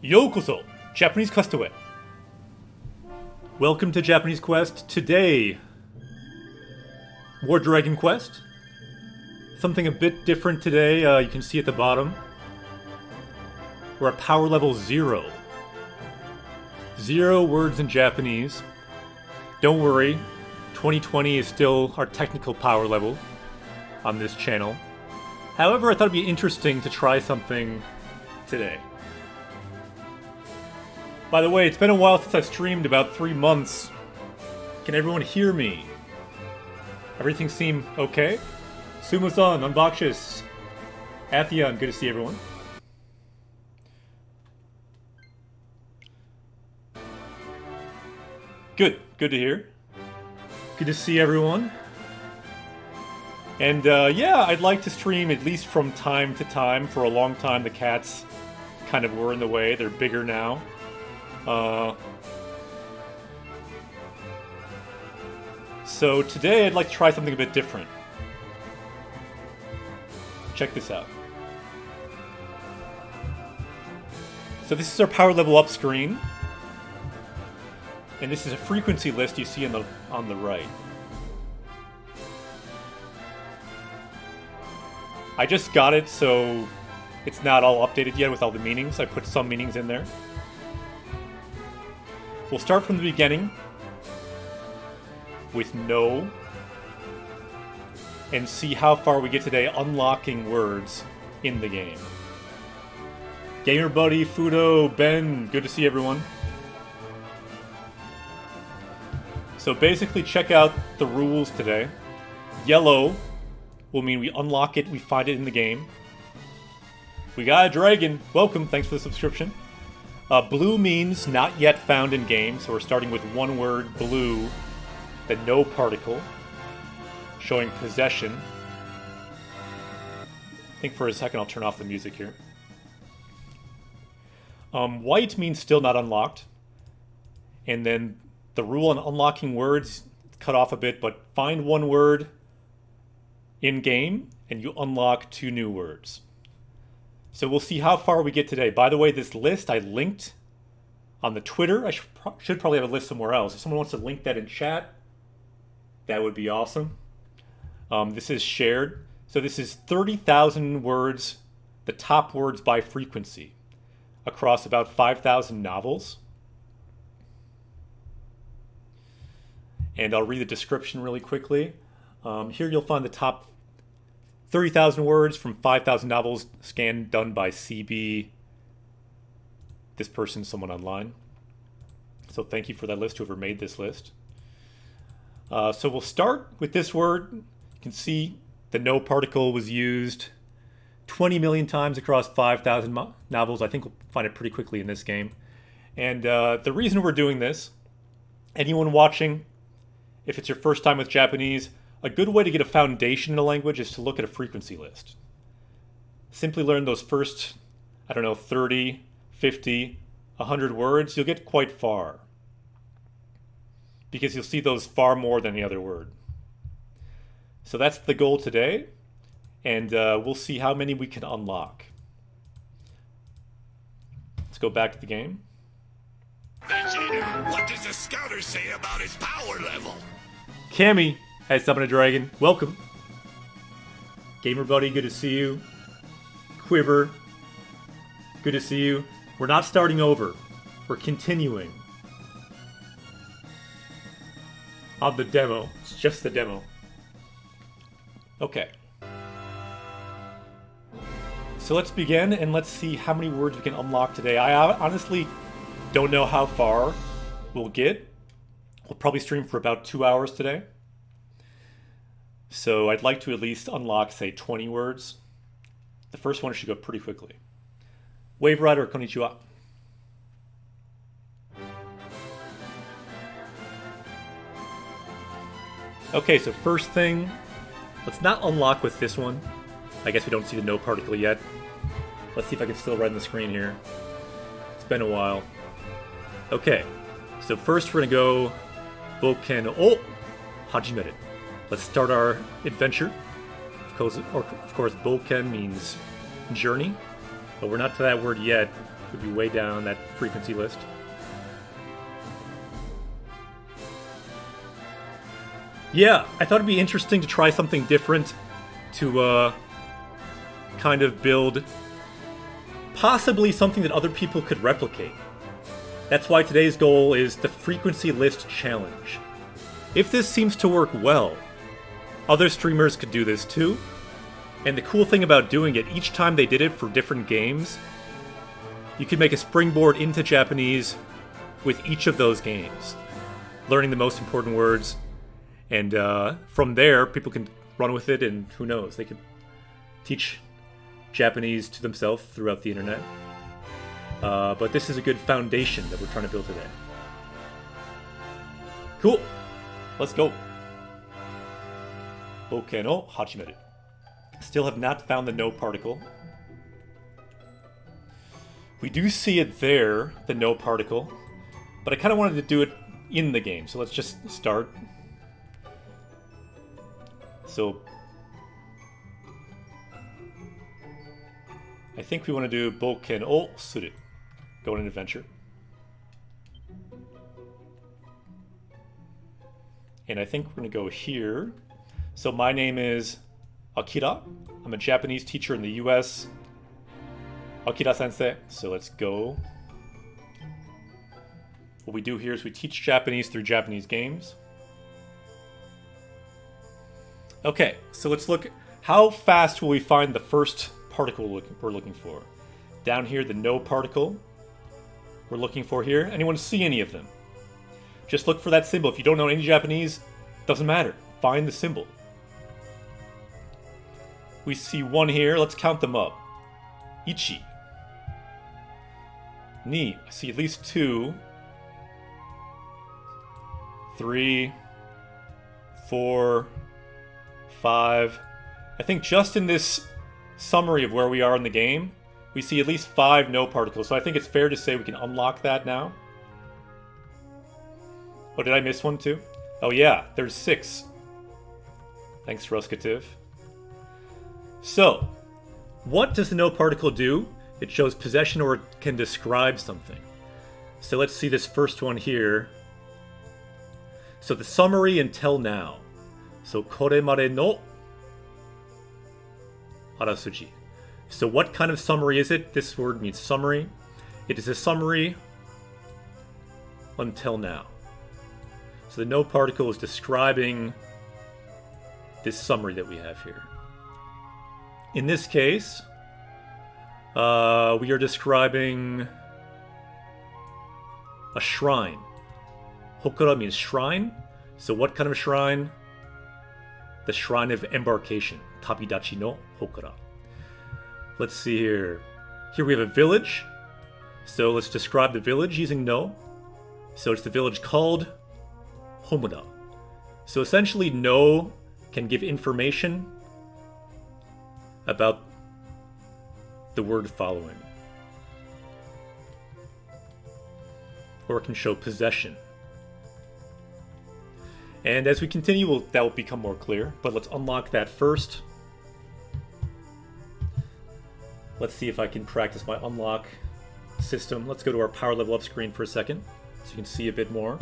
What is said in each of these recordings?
Yokoso, Japanese Quest to It. Welcome to Japanese Quest. Today, more Dragon Quest. Something a bit different today, you can see at the bottom. We're at power level 0. 0 words in Japanese. Don't worry, 2020 is still our technical power level on this channel. However, I thought it'd be interesting to try something today. By the way, it's been a while since I've streamed, about 3 months. Can everyone hear me? Everything seem okay? Sumo-san, Unboxus, Athion, good to see everyone. Good to hear. Good to see everyone. And yeah, I'd like to stream at least from time to time. For a long time, the cats kind of were in the way. They're bigger now. So today I'd like to try something a bit different. Check this out. So this is our power level up screen. And this is a frequency list you see on the right. I just got it, so it's not all updated yet with all the meanings. I put some meanings in there. We'll start from the beginning with no and see how far we get today unlocking words in the game. Gamer Buddy, Fudo, Ben, good to see everyone. So basically check out the rules today. Yellow will mean we unlock it, we find it in the game. We got a dragon. Welcome, thanks for the subscription. Blue means not yet found in game, so we're starting with one word, blue, the no particle, showing possession. I think for a second I'll turn off the music here. White means still not unlocked. And then the rule on unlocking words, cut off a bit, but find one word in game and you unlock 2 new words. So we'll see how far we get today. By the way, this list I linked on the Twitter. I should probably have a list somewhere else. If someone wants to link that in chat, that would be awesome. This is shared. So this is 30,000 words, the top words by frequency, across about 5,000 novels. And I'll read the description really quickly. Here you'll find the top 30,000 words from 5,000 novels, scan done by CB. This person, someone online. So thank you for that list, whoever made this list. So we'll start with this word. You can see the no particle was used 20 million times across 5,000 novels. I think we'll find it pretty quickly in this game. And the reason we're doing this, anyone watching, if it's your first time with Japanese, a good way to get a foundation in a language is to look at a frequency list. Simply learn those first, 30, 50, 100 words, you'll get quite far. Because you'll see those far more than any other word. So that's the goal today, and we'll see how many we can unlock. Let's go back to the game. Vegeta, what does the scouter say about his power level? Cammy has summoned a dragon. Welcome. Gamer Buddy, good to see you. Quiver, good to see you. We're not starting over. We're continuing on the demo. It's just the demo. Okay. So let's begin and let's see how many words we can unlock today. I honestly don't know how far we'll get. We'll probably stream for about 2 hours today. So I'd like to at least unlock, say, 20 words. The first one should go pretty quickly. Wave Rider, konnichiwa. Okay, so first thing, let's not unlock with this one. I guess we don't see the no particle yet. Let's see if I can still read on the screen here. It's been a while. Okay, so first we're gonna go Boken o Hajimeru. Let's start our adventure. Of course, Boken means journey, but we're not to that word yet. Could be way down that frequency list. Yeah, I thought it'd be interesting to try something different to kind of build possibly something that other people could replicate. That's why today's goal is the frequency list challenge. If this seems to work well, other streamers could do this too. And the cool thing about doing it, each time they did it for different games, you could make a springboard into Japanese with each of those games, learning the most important words. And from there, people can run with it, and who knows, they could teach Japanese to themselves throughout the internet. But this is a good foundation that we're trying to build today. Cool. Let's go. Bokeh no hachimeru. Still have not found the no particle. We do see it there, the no particle, but I kind of wanted to do it in the game, so let's just start. So I think we want to do Boken o Suru. Go on an adventure. And I think we're going to go here. So my name is Akira. I'm a Japanese teacher in the US. Akira sensei. So let's go. What we do here is we teach Japanese through Japanese games. Okay, so let's look. How fast will we find the first particle we're looking for? Down here, the no particle we're looking for here. Anyone see any of them? Just look for that symbol. If you don't know any Japanese, doesn't matter. Find the symbol. We see one here. Let's count them up. Ichi. Ni. I see at least 2. 3. 4. 5. I think just in this summary of where we are in the game, we see at least 5 no particles. So I think it's fair to say we can unlock that now. Oh, did I miss one too? Oh yeah, there's 6. Thanks, Ruskativ. So, what does the no particle do? It shows possession or it can describe something. So let's see this first one here. So the summary until now. So, koremare no arasuji. So what kind of summary is it? This word means summary. It is a summary until now. So the no particle is describing this summary that we have here. In this case, we are describing a shrine. Hokura means shrine. So what kind of shrine? The shrine of embarkation. Tabidachi no Hokura. Let's see here. Here we have a village. So let's describe the village using no. So it's the village called Homura. So essentially no can give information about the word following. Or it can show possession. And as we continue, that will become more clear. But let's unlock that first. Let's see if I can practice my unlock system. Let's go to our power level up screen for a second, so you can see a bit more.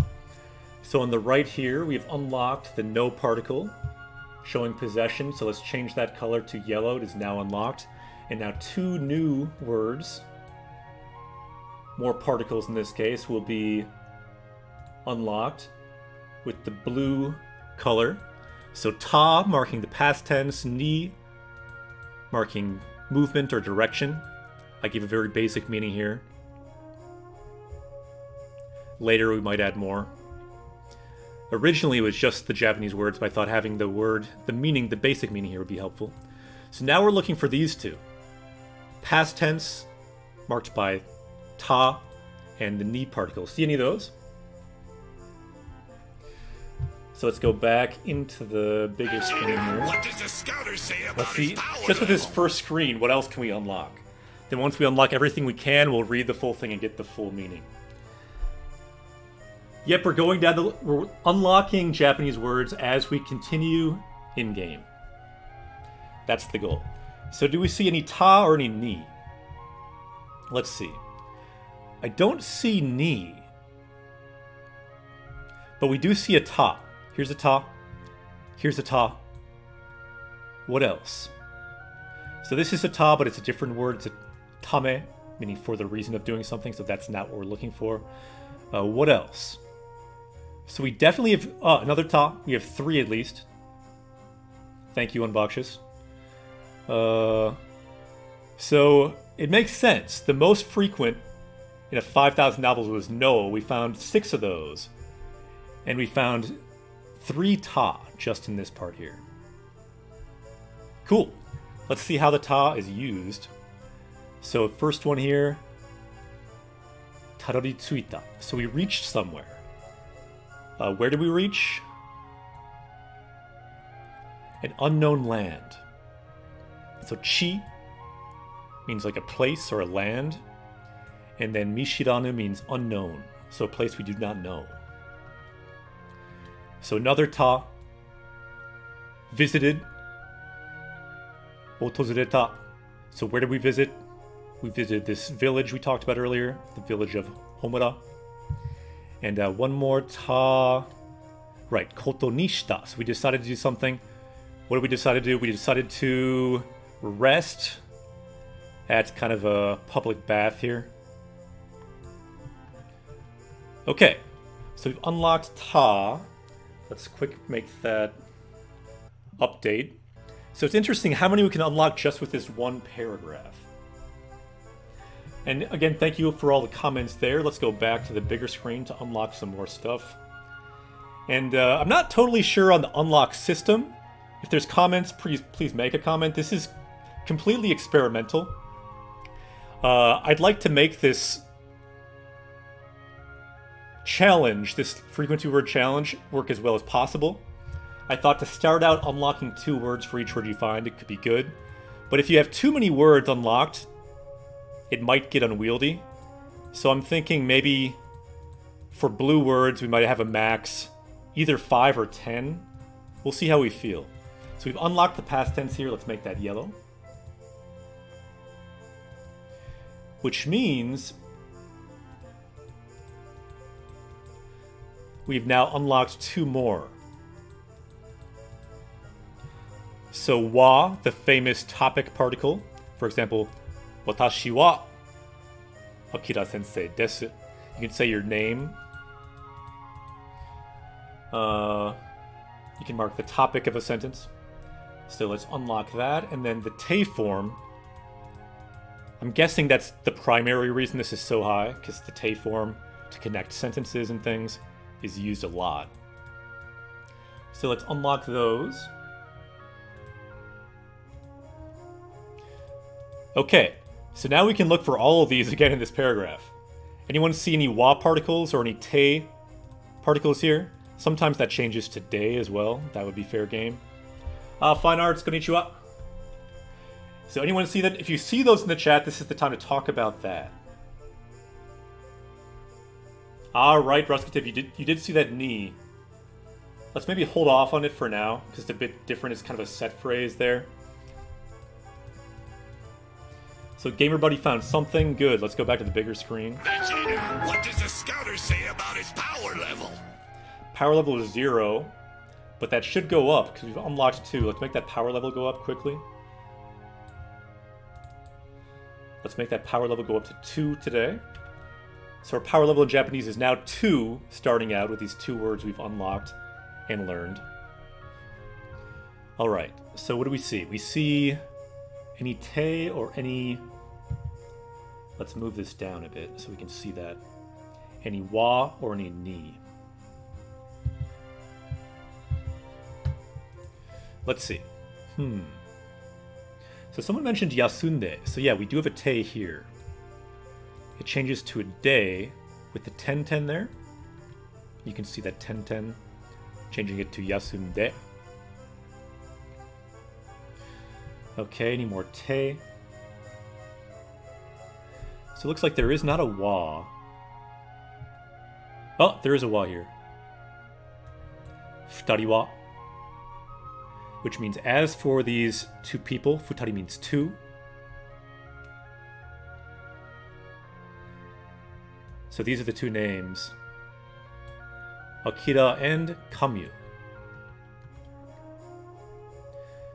So on the right here, we've unlocked the no particle, showing possession. So let's change that color to yellow. It is now unlocked. And now 2 new words, more particles in this case, will be unlocked with the blue color. So ta marking the past tense, ni marking movement or direction. I give a very basic meaning here. Later we might add more. Originally it was just the Japanese words, but I thought having the word, the meaning, the basic meaning here would be helpful. So now we're looking for these 2. Past tense marked by ta and the ni particle. See any of those? So let's go back into the bigger screen here. What does the scouter say about Let's see, his power just with this level? first screen, what else can we unlock? Then once we unlock everything we can, we'll read the full thing and get the full meaning. Yep, we're unlocking Japanese words as we continue in-game. That's the goal. So do we see any ta or any ni? Let's see. I don't see ni. But we do see a ta. Here's a ta. Here's a ta. What else? So this is a ta, but it's a different word. It's a tame, meaning for the reason of doing something, so that's not what we're looking for. What else? So we definitely have another ta. We have 3 at least. Thank you, Unboxious. So it makes sense. The most frequent in a 5,000 novels was no. We found 6 of those. And we found 3 ta just in this part here. Cool. Let's see how the ta is used. So first one here. Tarori tsuita. So we reached somewhere. Where did we reach? An unknown land. So chi means like a place or a land. And then mishiranu means unknown. So a place we do not know. So another ta. Visited. Otozureta. So where did we visit? We visited this village we talked about earlier. The village of Homura. And one more ta. Right, koto ni shita. So we decided to do something. What did we decide to do? We decided to rest at kind of a public bath here. Okay, so we've unlocked ta. Let's quick make that update. So it's interesting how many we can unlock just with this one paragraph. And again, thank you for all the comments there. Let's go back to the bigger screen to unlock some more stuff. And I'm not totally sure on the unlock system. If there's comments, please make a comment. This is completely experimental. I'd like to make this challenge, this frequency word challenge, work as well as possible. I thought to start out unlocking 2 words for each word you find, it could be good. But if you have too many words unlocked, it might get unwieldy. So I'm thinking maybe for blue words, we might have a max, either 5 or 10. We'll see how we feel. So we've unlocked the past tense here. Let's make that yellow. Which means we've now unlocked 2 more. So wa, the famous topic particle. For example, watashi wa Akira sensei desu. You can say your name. You can mark the topic of a sentence. So let's unlock that. And then the te form. I'm guessing that's the primary reason this is so high, because the te form to connect sentences and things is used a lot. So let's unlock those. Okay, so now we can look for all of these again in this paragraph. Anyone see any wa particles or any te particles here? Sometimes that changes to de as well. That would be fair game. Fine Arts, konnichiwa. So anyone see that? If you see those in the chat, this is the time to talk about that. Alright, Ruskativ, you did see that ni. Let's maybe hold off on it for now, because it's a bit different. It's kind of a set phrase there. So Gamer Buddy found something good. Let's go back to the bigger screen. Vegeta, what does the scouter say about his power level? Power level is 0, but that should go up because we've unlocked 2. Let's make that power level go up quickly. Let's make that power level go up to 2 today. So our power level in Japanese is now 2, starting out with these 2 words we've unlocked and learned. Alright, so what do we see? We see any te or any... Let's move this down a bit so we can see that. Any wa or any ni. Let's see. So someone mentioned yasunde. So yeah, we do have a te here. It changes to a de with the ten there. You can see that ten, changing it to yasunde. Okay, any more te? So it looks like there is not a wa. Oh, there is a wa here. Futari wa. Which means as for these 2 people, futari means 2. So these are the two names. Akira and Kamyu.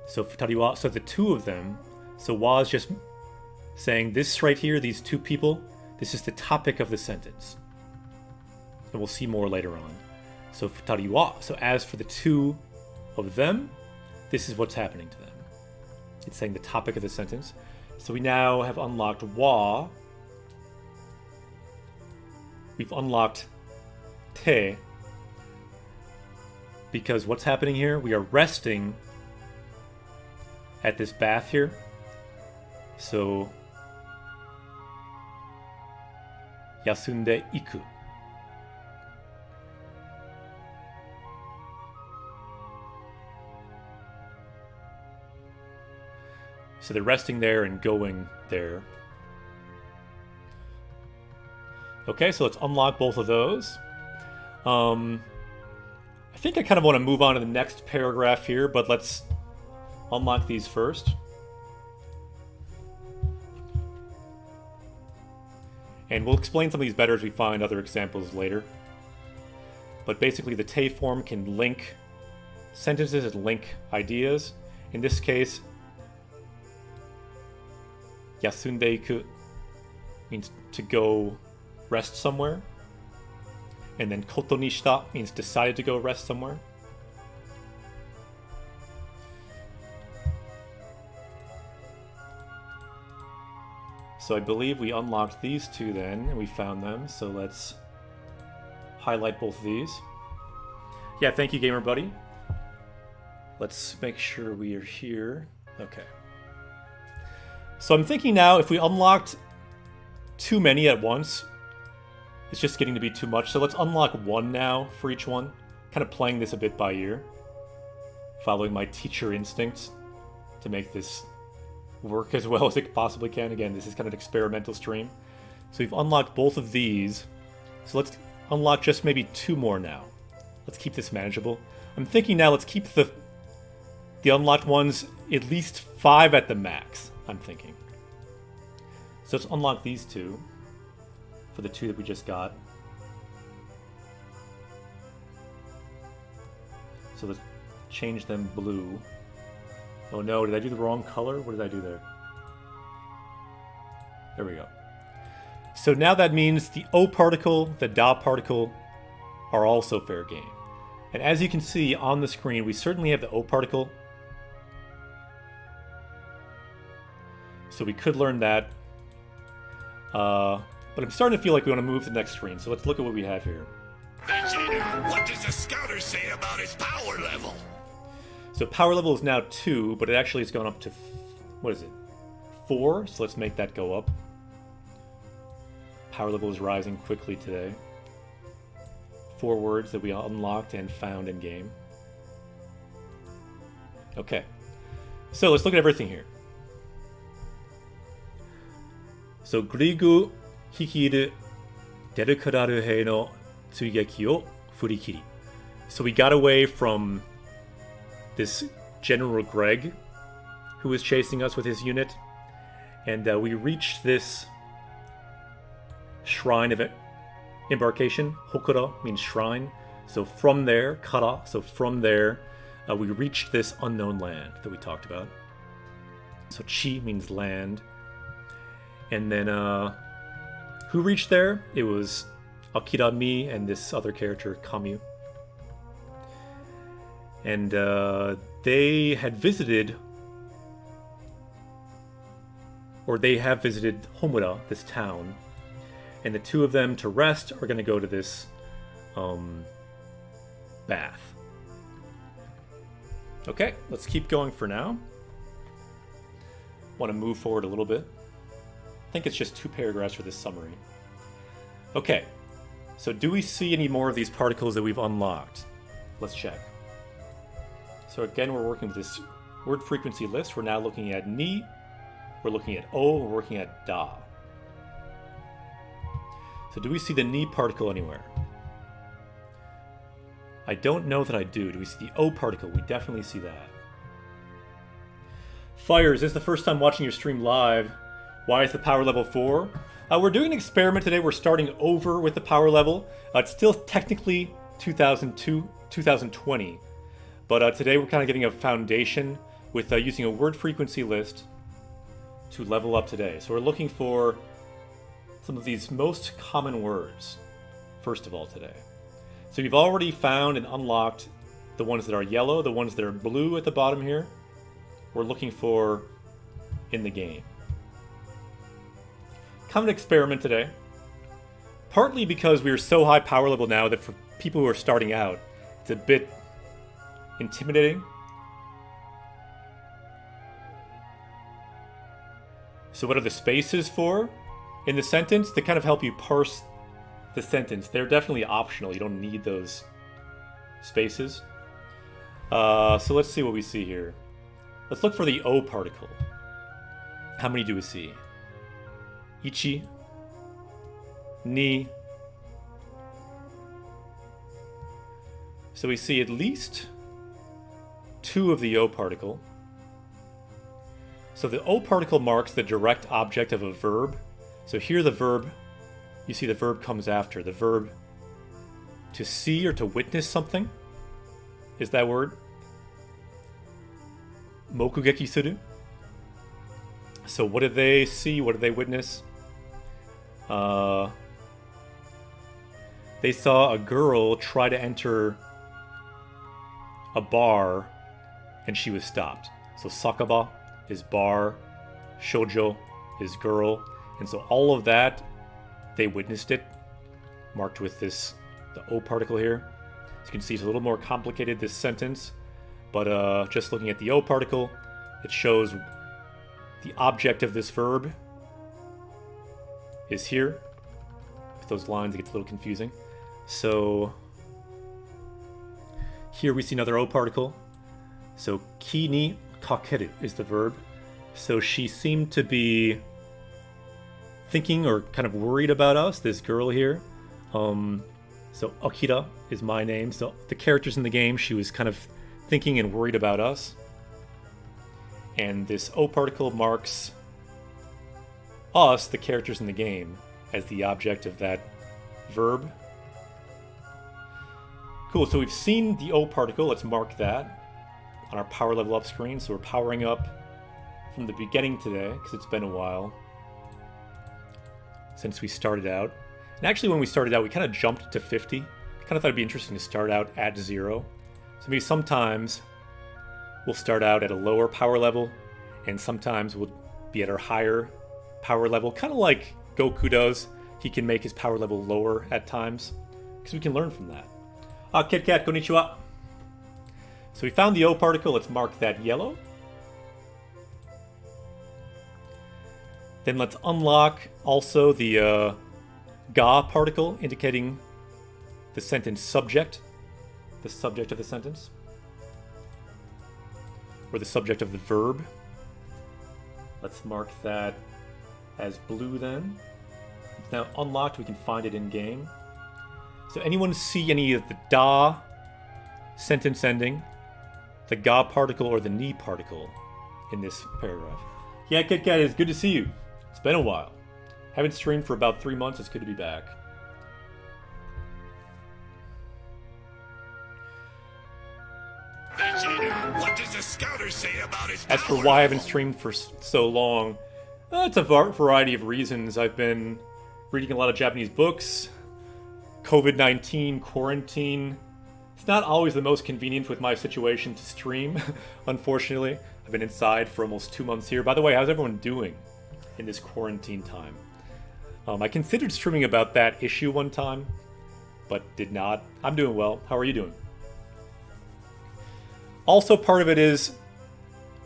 So futari wa, so the two of them, so wa is just saying this right here, these two people, this is the topic of the sentence. And we'll see more later on. So futari wa, so as for the two of them, this is what's happening to them. It's saying the topic of the sentence. So we now have unlocked wa. We've unlocked te. Because what's happening here? We are resting at this bath here. So yasunde iku. So they're resting there and going there. Okay, so let's unlock both of those. I think I kind of want to move on to the next paragraph here, but let's unlock these first. And we'll explain some of these better as we find other examples later. But basically the te form can link sentences and link ideas. In this case, yasunde iku means to go rest somewhere. And then koto ni shita means decided to go rest somewhere. So I believe we unlocked these two then, and we found them. So let's highlight both of these. Yeah, thank you, Gamer Buddy. Let's make sure we are here. Okay. So I'm thinking now, if we unlocked too many at once, it's just getting to be too much. So let's unlock one now for each one. Kind of playing this a bit by ear. Following my teacher instincts to make this work as well as it possibly can. Again, this is kind of an experimental stream. So we've unlocked both of these. So let's unlock just maybe two more now. Let's keep this manageable. I'm thinking now let's keep the unlocked ones at least 5 at the max, I'm thinking. So let's unlock these two for the two that we just got. So let's change them blue. Oh no, did I do the wrong color? What did I do there? There we go. So now that means the O particle, the da particle are also fair game. And as you can see on the screen, we certainly have the O particle. So we could learn that. But I'm starting to feel like we want to move to the next screen. So let's look at what we have here. Vegeta, what does the scouter say about his power level? So power level is now 2, but it actually has gone up to, what is it, 4? So let's make that go up. Power level is rising quickly today. 4 words that we unlocked and found in game. Okay, so let's look at everything here. So Grigu hikiru derukuraru hei no tsuigeki o furikiri. So we got away from this General Greg, who was chasing us with his unit, and we reached this shrine of embarkation. Hokura means shrine. So from there, kara, so from there, we reached this unknown land that we talked about. So chi means land. And then, who reached there? It was Akira, me, and this other character, Kamyu. And they had visited, or they have visited Homura, this town. And the two of them, to rest, are going to go to this bath. Okay, let's keep going for now. Want to move forward a little bit. I think it's just 2 paragraphs for this summary. Okay, so do we see any more of these particles that we've unlocked? Let's check. So again, we're working with this word frequency list. We're now looking at ni, we're looking at o, we're working at da. So do we see the ni particle anywhere? I don't know that I do. Do we see the o particle? We definitely see that. Fire, is this the first time watching your stream live? Why is the power level 4? We're doing an experiment today. We're starting over with the power level. It's still technically 2020, but today we're kind of getting a foundation with using a word frequency list to level up today. So we're looking for some of these most common words, first of all, today. So you've already found and unlocked the ones that are yellow, the ones that are blue at the bottom here. We're looking for in the game. Kind of an experiment today. Partly because we are so high power level now that for people who are starting out, it's a bit intimidating. So what are the spaces for in the sentence? To kind of help you parse the sentence. They're definitely optional. You don't need those spaces. So let's see what we see here. Let's look for the O particle. How many do we see? Ichi, ni. So we see at least 2 of the O particle. So the O particle marks the direct object of a verb. So here the verb, you see the verb comes after. The verb to see or to witness something is that word. Mokugeki suru. So what did they see? What did they witness? They saw a girl try to enter a bar and she was stopped. So sakaba is bar, shoujo is girl, and so all of that, they witnessed it, marked with this, the O particle here. As you can see, it's a little more complicated, this sentence, but just looking at the O particle, it shows the object of this verb is here. With those lines, it gets a little confusing. So here we see another O particle. So ki ni kakeru is the verb. So she seemed to be thinking or kind of worried about us, this girl here. So Akira is my name. So the characters in the game, she was kind of thinking and worried about us. And this O particle marks us, the characters in the game, as the object of that verb. Cool, so we've seen the O particle. Let's mark that on our power level up screen. So we're powering up from the beginning today, because it's been a while since we started out. And actually when we started out, we kind of jumped to 50. I kind of thought it'd be interesting to start out at 0. So maybe sometimes we'll start out at a lower power level, and sometimes we'll be at our higher power level, kind of like Goku does. He can make his power level lower at times, because we can learn from that. Kit Kat, konnichiwa. So we found the O particle, let's mark that yellow. Then let's unlock also the ga particle, indicating the sentence subject, the subject of the sentence, or the subject of the verb. Let's mark that as blue then. It's now unlocked, we can find it in game. So anyone see any of the da sentence ending, the ga particle or the ni particle in this paragraph? Yeah, Kit Kat, it's good to see you. It's been a while. Haven't streamed for about 3 months, it's good to be back. Vegeta, what does the scouter say about his As for power why I haven't level? streamed for so long, it's a variety of reasons. I've been reading a lot of Japanese books, COVID-19, quarantine. It's not always the most convenient with my situation to stream, unfortunately. I've been inside for almost 2 months here. By the way, how's everyone doing in this quarantine time? I considered streaming about that issue one time, but did not. I'm doing well. How are you doing? Also, part of it is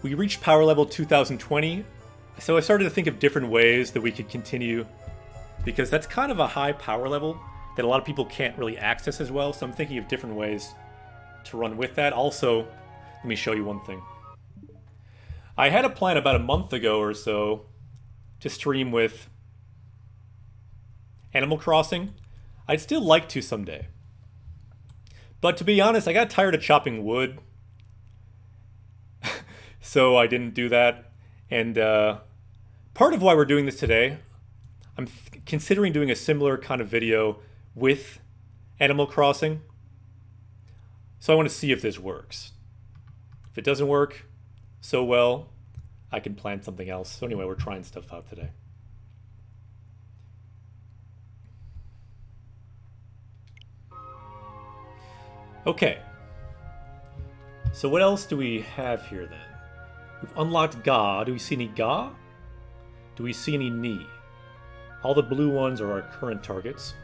we reached power level 2020, so I started to think of different ways that we could continue, because that's kind of a high power level that a lot of people can't really access as well, so I'm thinking of different ways to run with that. Also, let me show you one thing. I had a plan about a month ago or so to stream with Animal Crossing. I'd still like to someday. But to be honest, I got tired of chopping wood, so I didn't do that. And part of why we're doing this today, I'm considering doing a similar kind of video with Animal Crossing. So I want to see if this works. If it doesn't work so well, I can plan something else. So anyway, we're trying stuff out today. Okay. So what else do we have here then? We've unlocked Ga. Do we see any Ga? Do we see any Ni? All the blue ones are our current targets.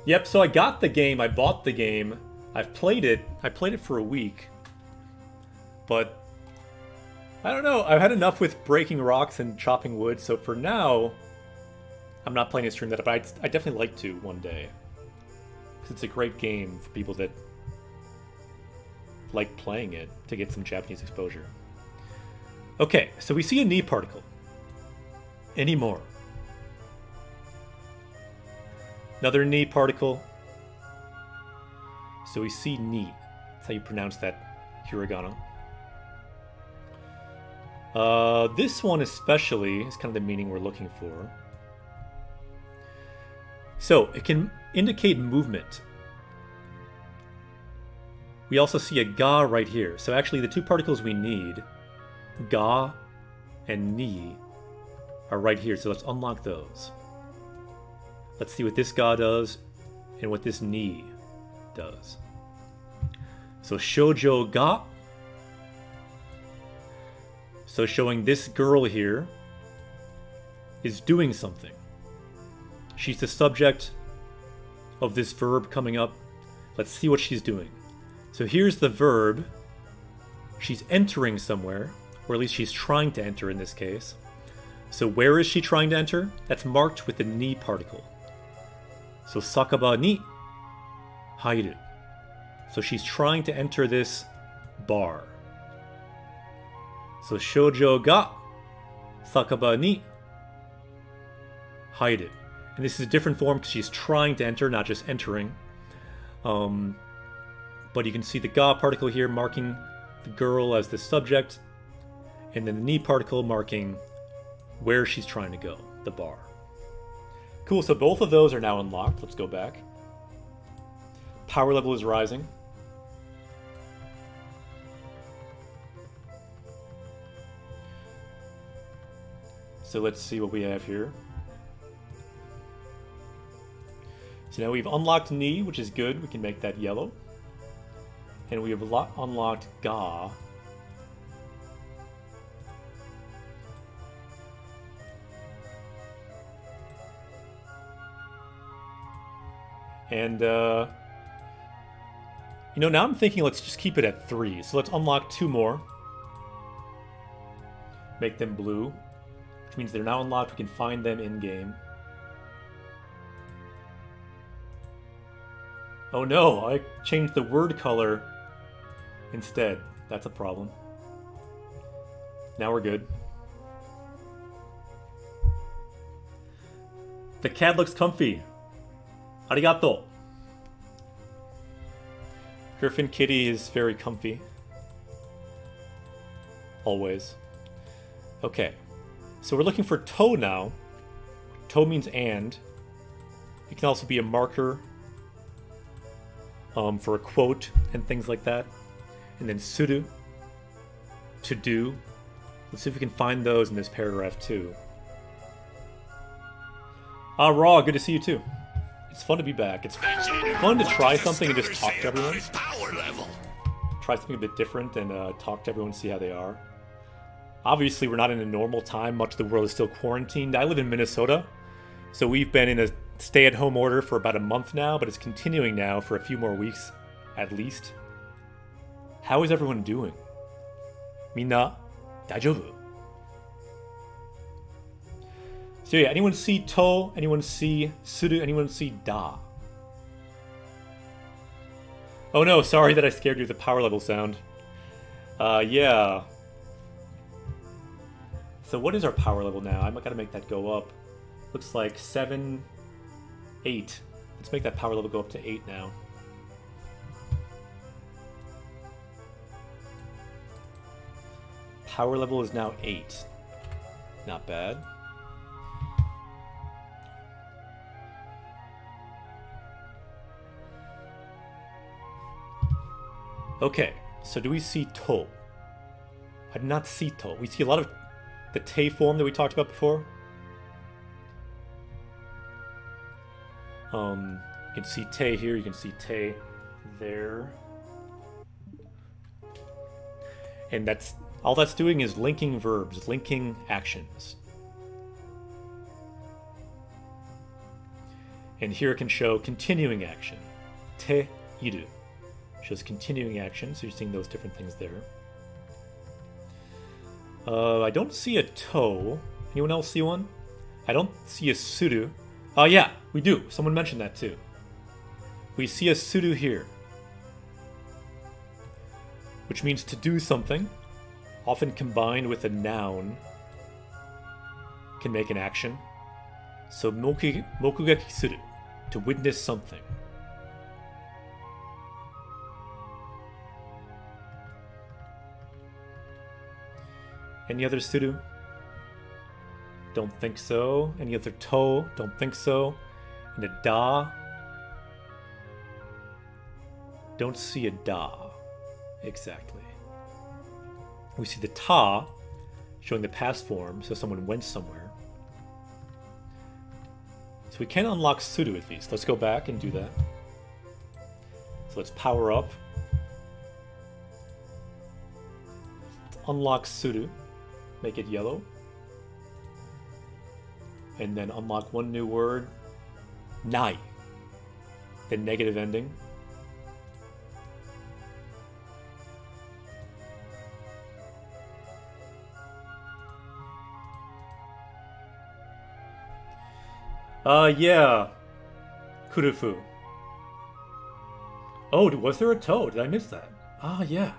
Yep, so I got the game, I bought the game, I've played it. I played it for a week. But I don't know, I've had enough with breaking rocks and chopping wood, so for now I'm not planning to stream that, but I definitely like to one day. Because it's a great game for people that like playing it to get some Japanese exposure. Okay, so we see a Ni particle. Any more? Another Ni particle. So we see Ni. That's how you pronounce that hiragana. This one especially is kind of the meaning we're looking for. So it can indicate movement. We also see a Ga right here. So actually the two particles we need, Ga and Ni, are right here. So let's unlock those. Let's see what this Ga does and what this Ni does. So Shoujo Ga. So showing this girl here is doing something. She's the subject of this verb coming up. Let's see what she's doing. So here's the verb. She's entering somewhere, or at least she's trying to enter in this case. So where is she trying to enter? That's marked with the Ni particle. So sakaba ni hairu. So she's trying to enter this bar. So shoujo ga sakaba ni hairu. And this is a different form because she's trying to enter, not just entering. But you can see the ga particle here marking the girl as the subject, and then the ni particle marking where she's trying to go, the bar. Cool, so both of those are now unlocked. Let's go back. Power level is rising. So let's see what we have here. So now we've unlocked Ni, which is good. We can make that yellow. And we have unlocked Ga. And, you know, now I'm thinking let's just keep it at 3. So let's unlock 2 more. Make them blue. Which means they're now unlocked. We can find them in-game. Oh no, I changed the word color instead. That's a problem. Now we're good. The cat looks comfy. Arigato. Griffin Kitty is very comfy. Always. Okay. So we're looking for to now. To means and. It can also be a marker for a quote and things like that. And then suru, to do. Let's see if we can find those in this paragraph too. Ah, Raw, good to see you too. It's fun to be back. It's fun to try something and just talk to everyone. Try something a bit different and talk to everyone, see how they are. Obviously, we're not in a normal time. Much of the world is still quarantined. I live in Minnesota, so we've been in a stay-at-home order for about a month now, but it's continuing now for a few more weeks, at least. How is everyone doing? Minna, daijoubu? So yeah, anyone see to? Anyone see suru? Anyone see da? Oh no, sorry that I scared you with the power level sound. Yeah. So what is our power level now? I gotta make that go up. Looks like 7, 8. Let's make that power level go up to 8 now. power level is now 8. Not bad. Okay, so do we see To? I did not see To. We see a lot of the Te form that we talked about before. You can see Te here, you can see Te there. And that's all that's doing is linking verbs, linking actions. And here it can show continuing action. Te iru shows continuing action, so you're seeing those different things there. I don't see a To. Anyone else see one? I don't see a Suru. Yeah, we do. Someone mentioned that too. We see a Suru here, which means to do something, often combined with a noun, can make an action. So mokugeki suru, to witness something. Any other Suru? Don't think so. Any other To? Don't think so. And a Da? Don't see a Da. Exactly. We see the Ta, showing the past form, so someone went somewhere. So we can unlock Suru at least. Let's go back and do that. So let's power up. Let's unlock Suru. Make it yellow. And then unlock one new word. Nai. The negative ending. Yeah. Kurufu. Oh, was there a To? Did I miss that? Ah, yeah.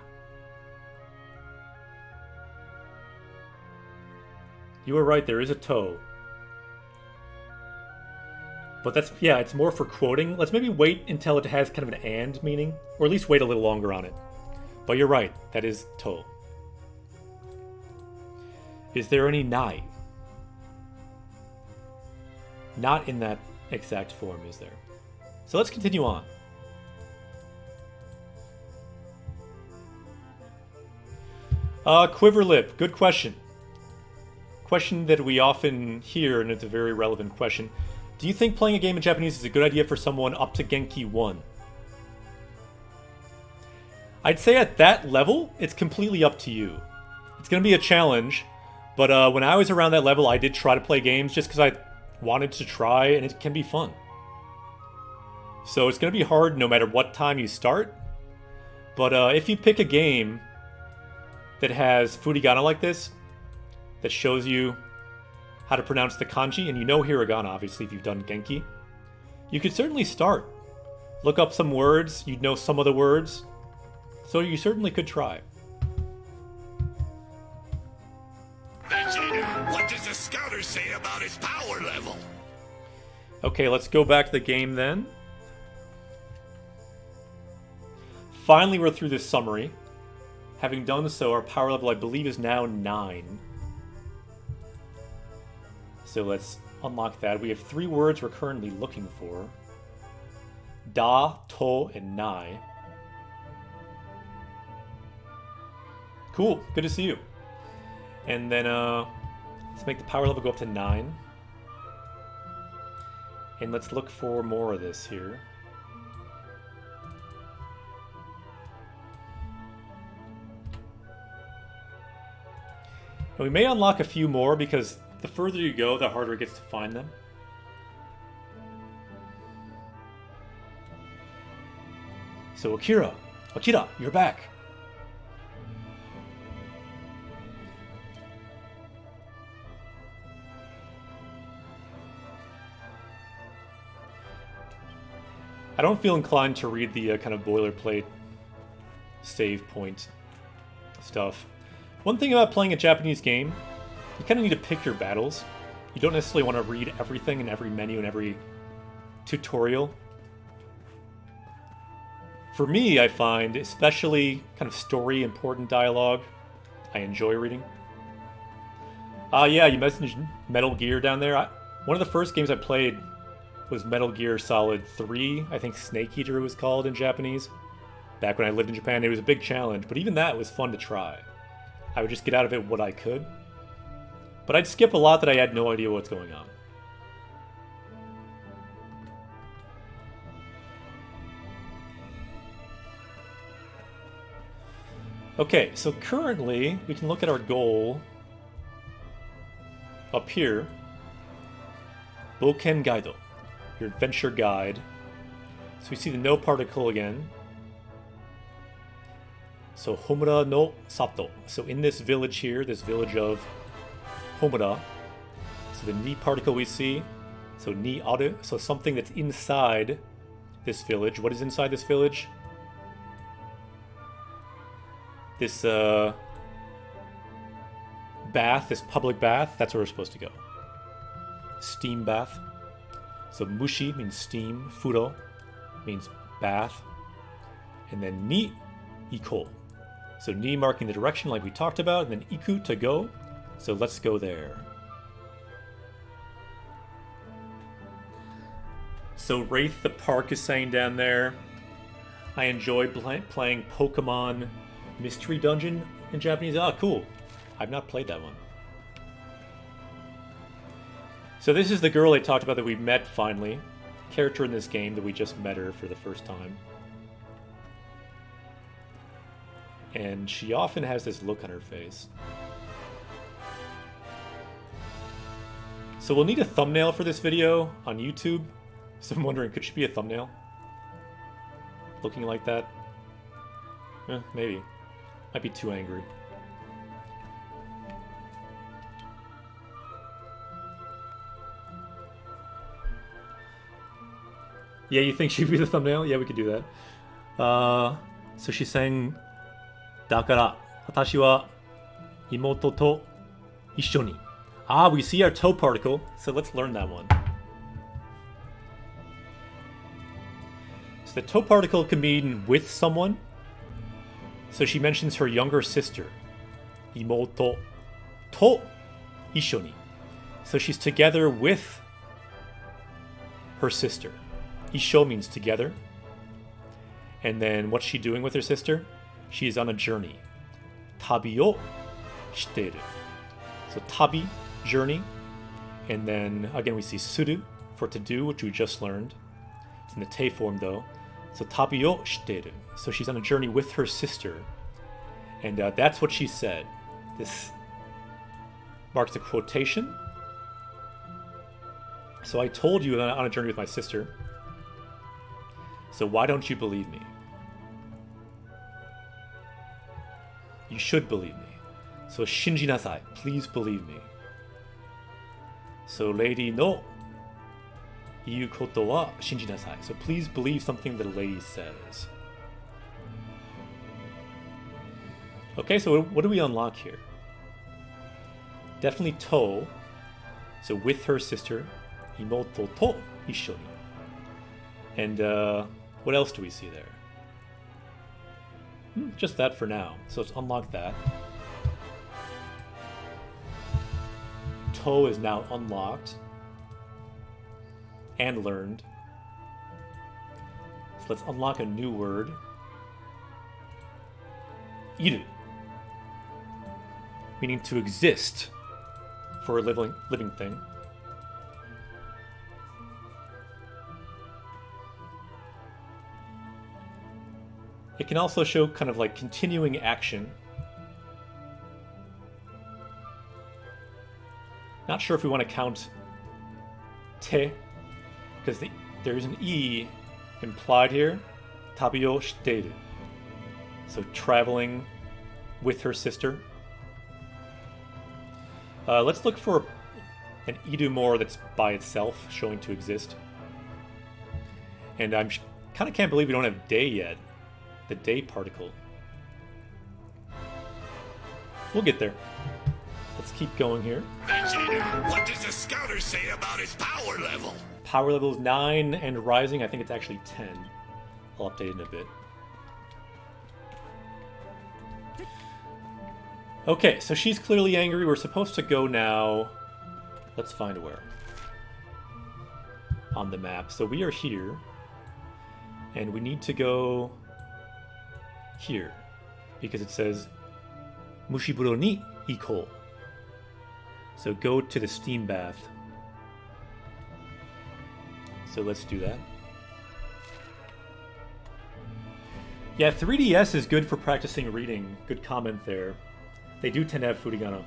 You were right, there is a To. But that's, yeah, it's more for quoting. Let's maybe wait until it has kind of an and meaning, or at least wait a little longer on it. But you're right, that is To. Is there any Nai? Not in that exact form, is there? So let's continue on. Quiver lip, good question. Question that we often hear, and it's a very relevant question. Do you think playing a game in Japanese is a good idea for someone up to Genki 1? I'd say at that level, it's completely up to you. It's going to be a challenge, but when I was around that level, I did try to play games just because I wanted to try, and it can be fun. So it's going to be hard no matter what time you start, but if you pick a game that has furigana like this, that shows you how to pronounce the kanji, and you know hiragana, obviously, if you've done Genki, you could certainly start. Look up some words, you'd know some of the words, so you certainly could try. Vegeta, what does the scouter say about his power level? Okay, let's go back to the game then. Finally, we're through this summary. Having done so, our power level, I believe, is now 9. So let's unlock that. We have 3 words we're currently looking for. Da, To, and Nai. Cool, good to see you. And then let's make the power level go up to 9. And let's look for more of this here. And we may unlock a few more because the further you go, the harder it gets to find them. So Akira, you're back. I don't feel inclined to read the kind of boilerplate save point stuff. One thing about playing a Japanese game, you kind of need to pick your battles. You don't necessarily want to read everything in every menu and every tutorial. For me, I find, especially kind of story important dialogue, I enjoy reading. Yeah, you mentioned Metal Gear down there. One of the first games I played was Metal Gear Solid 3. I think Snake Eater was called in Japanese. Back when I lived in Japan, it was a big challenge, but even that was fun to try. I would just get out of it what I could. But I'd skip a lot that I had no idea what's going on. Okay, so currently, we can look at our goal up here. Boken Gaido, your adventure guide. So we see the no particle again. So Homura no Sato. So in this village here, this village of Homura. So the ni particle we see. So ni aru. So something that's inside this village. What is inside this village? This bath, this public bath, that's where we're supposed to go. Steam bath. So mushi means steam, furo means bath. And then ni iko. So ni marking the direction like we talked about, and then iku to go. So let's go there. So Wraith the Park is saying down there, I enjoy playing Pokemon Mystery Dungeon in Japanese. Ah, cool. I've not played that one. So this is the girl I talked about that we met finally. Character in this game that we just met her for the first time. And she often has this look on her face. So we'll need a thumbnail for this video on YouTube. So I'm wondering, could she be a thumbnail? Looking like that? Maybe. Might be too angry. Yeah, you think she'd be the thumbnail? Yeah, we could do that. So she's saying, だから私は妹と一緒に. Ah, we see our toe particle, so let's learn that one. So the toe particle can mean with someone. So she mentions her younger sister, 妹と一緒に. So she's together with her sister. 一緒 means together. And then what's she doing with her sister? She is on a journey. 旅をしている. So tabi, journey. And then again we see suru for to do, which we just learned. It's in the te form though. So 旅をしている. So she's on a journey with her sister. And that's what she said. This marks a quotation. So I told you that I'm on a journey with my sister. So why don't you believe me? You should believe me. So shinji nasai. Please believe me. So lady no iu koto wa shinji nasai. So please believe something that a lady says. Okay, so what do we unlock here? Definitely to. So with her sister, imoto to ishoni. And what else do we see there? Just that for now. So let's unlock that. To is now unlocked and learned. So let's unlock a new word. Iru. Meaning to exist for a living thing. It can also show kind of like continuing action. Not sure if we want to count te, because there is an e implied here. Tabi o shiteiru. So traveling with her sister. Let's look for an idu more that's by itself, showing to exist. And I'm kind of can't believe we don't have day yet. The day particle. We'll get there. Let's keep going here. Vegeta, what does the scouter say about his power level? Power level is 9 and rising. I think it's actually 10. I'll update it in a bit. Okay, so she's clearly angry. We're supposed to go now. Let's find where. On the map. So we are here. And we need to go here. Because it says Mushiburo ni iko. So go to the steam bath. So let's do that. Yeah, 3DS is good for practicing reading. Good comment there. They do tend to have furigana.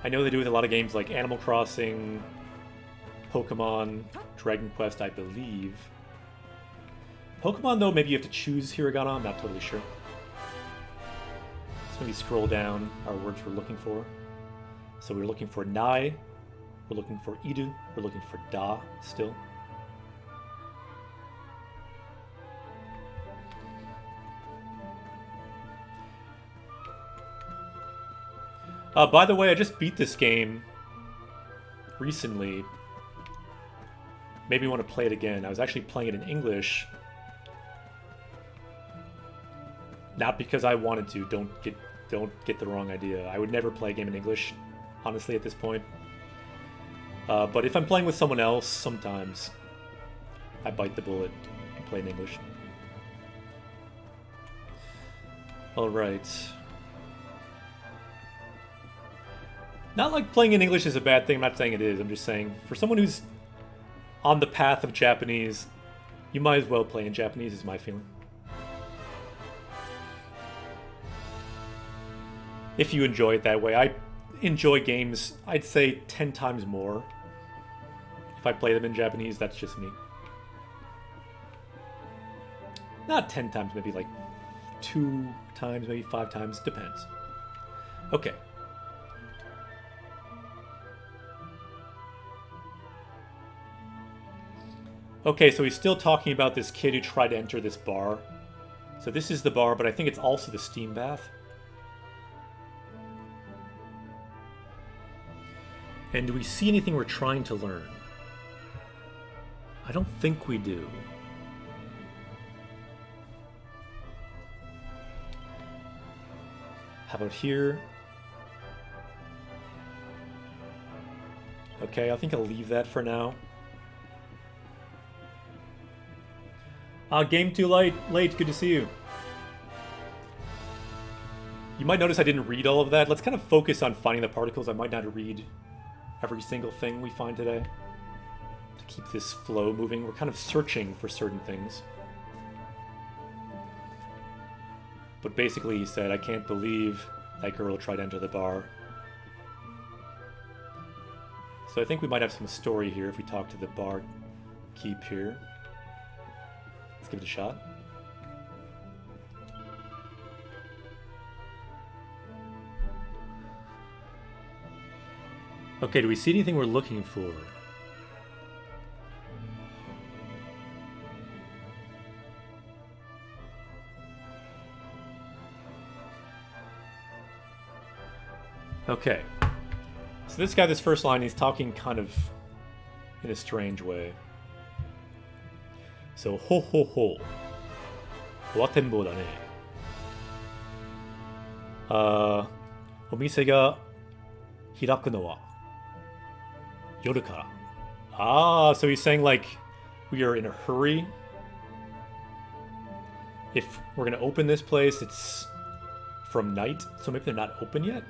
I know they do with a lot of games like Animal Crossing, Pokemon, Dragon Quest, I believe. Pokemon, though, maybe you have to choose hiragana. I'm not totally sure. Let's maybe scroll down our words we're looking for. So we're looking for nai, we're looking for iru, we're looking for da still. By the way, I just beat this game recently. Made me want to play it again. I was actually playing it in English. Not because I wanted to. Don't get the wrong idea. I would never play a game in English, honestly, at this point. But if I'm playing with someone else, sometimes I bite the bullet and play in English. Alright. Not like playing in English is a bad thing, I'm not saying it is, I'm just saying, for someone who's on the path of Japanese, you might as well play in Japanese, is my feeling. If you enjoy it that way. I enjoy games, I'd say 10 times more. If I play them in Japanese, that's just me. Not 10 times, maybe like 2 times, maybe 5 times, depends. Okay. Okay, so he's still talking about this kid who tried to enter this bar. So this is the bar, but I think it's also the steam bath. And do we see anything we're trying to learn? I don't think we do. How about here? Okay, I think I'll leave that for now. Game too late. Good to see you. You might notice I didn't read all of that. Let's kind of focus on finding the particles. I might not read every single thing we find today to keep this flow moving. We're kind of searching for certain things. But basically he said, I can't believe that girl tried to enter the bar. So I think we might have some story here if we talk to the bar keep here. Let's give it a shot. Okay, do we see anything we're looking for? Okay. So this guy, this first line, he's talking kind of in a strange way. So, ho ho ho. Watenbo da ne. お店が開くのは夜から. Ah, so he's saying like we are in a hurry. If we're gonna open this place, it's from night, so maybe they're not open yet.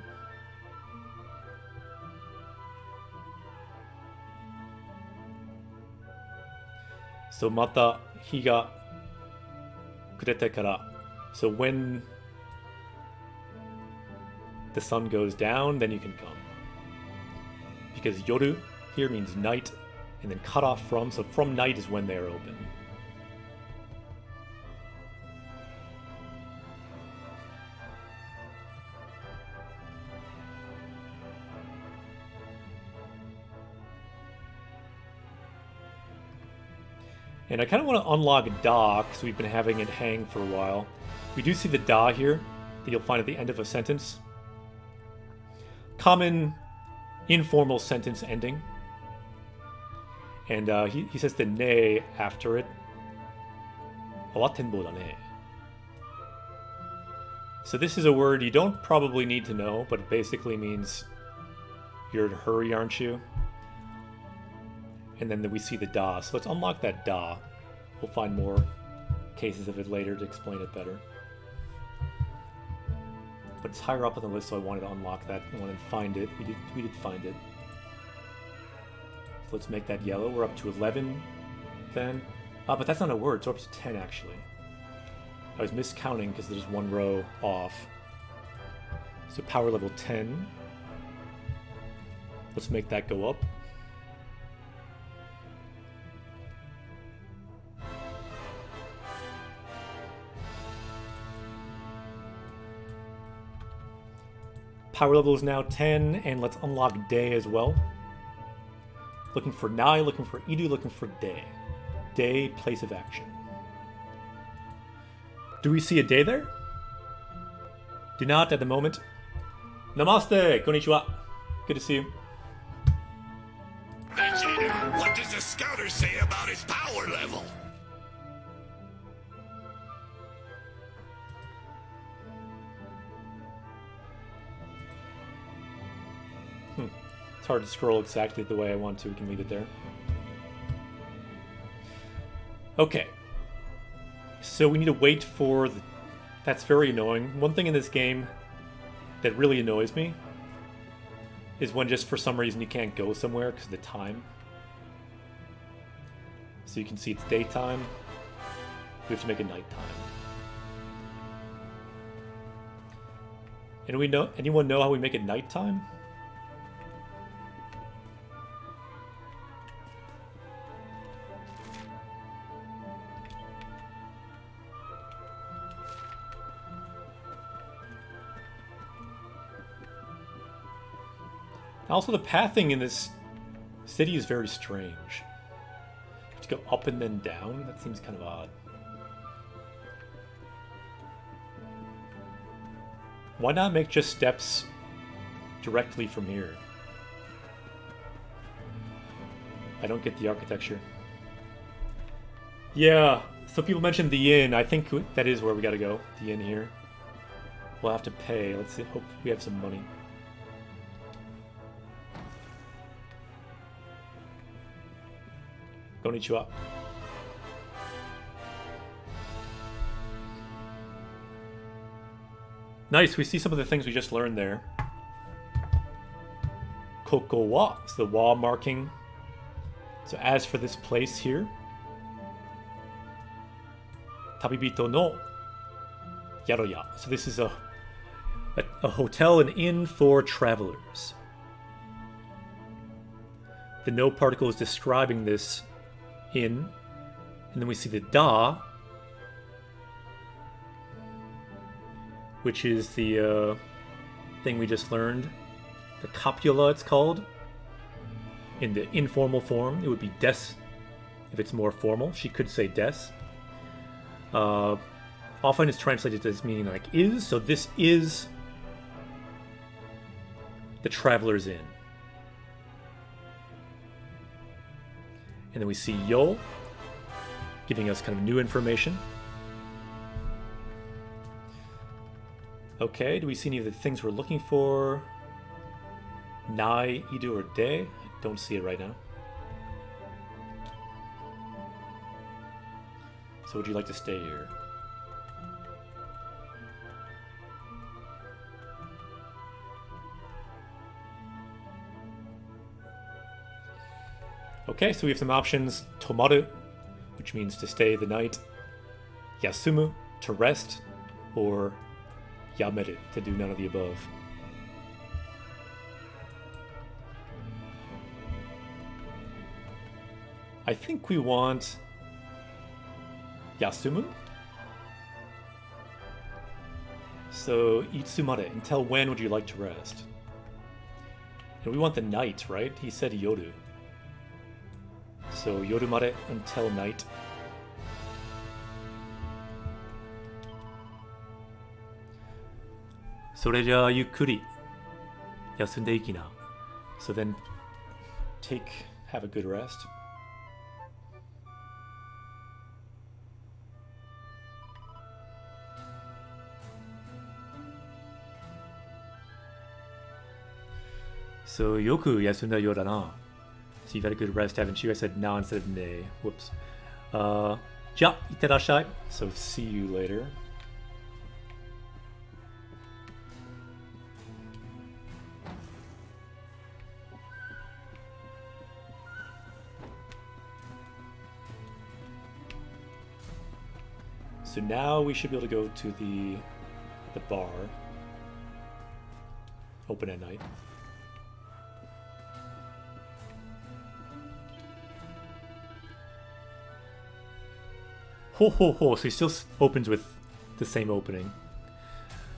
So mata hi ga kurete kara. So when the sun goes down, then you can come. Because yoru here means night, and then cut off from, so from night is when they are open. And I kind of want to unlock da, because we've been having it hang for a while. We do see the da here, that you'll find at the end of a sentence. Common informal sentence ending. And he says the ne after it. Awatenbo da ne. So this is a word you don't probably need to know, but it basically means you're in a hurry, aren't you? And then we see the da. So let's unlock that da. We'll find more cases of it later to explain it better. But it's higher up on the list, so I wanted to unlock that one and find it. We did find it. So let's make that yellow. We're up to 11 then. But that's not a word, so we're up to 10 actually. I was miscounting because there's one row off. So power level 10. Let's make that go up. Power level is now 10, and let's unlock Day as well. Looking for Nai, looking for Idu, looking for Day. Day, place of action. Do we see a Day there? Do not at the moment. Namaste! Konnichiwa! Good to see you. Vegeta, what does the scouter say about his power level? It's hard to scroll exactly the way I want to. We can leave it there. Okay. So we need to wait for the... That's very annoying. One thing in this game that really annoys me is when just for some reason you can't go somewhere because of the time. So you can see it's daytime. We have to make it nighttime. And anyone know how we make it nighttime? Also, the pathing in this city is very strange. To go up and then down, that seems kind of odd. Why not make just steps directly from here? I don't get the architecture. Yeah, so people mentioned the inn. I think that is where we gotta go. The inn here. We'll have to pay. Let's see, hope we have some money. Konnichiwa. Nice, we see some of the things we just learned there. Koko wa, it's the wa marking. So as for this place here, Tabibito no Yaroya. So this is a hotel, an inn for travelers. The no particle is describing this inn, and then we see the da, which is the thing we just learned. The copula, it's called. In the informal form, it would be des. If it's more formal, she could say des. Often it's translated as meaning like is, so this is the Traveler's Inn. And then we see Yo, giving us kind of new information. Okay, do we see any of the things we're looking for? Nai, Idu, or De? I don't see it right now. So would you like to stay here? Okay, so we have some options. Tomaru, which means to stay the night. Yasumu, to rest. Or Yameru, to do none of the above. I think we want Yasumu. So, Itsumare, until when would you like to rest? And we want the night, right? He said Yoru. So, Yorumare, until night. Soreja yukkuri yasunde ikina. So then, have a good rest. So, yoku yasunda yo da na. So you've had a good rest, haven't you? I said na instead of ne. Whoops. Ja, itterashai. So see you later. So now we should be able to go to the bar. Open at night. Ho ho ho, so he still opens with the same opening.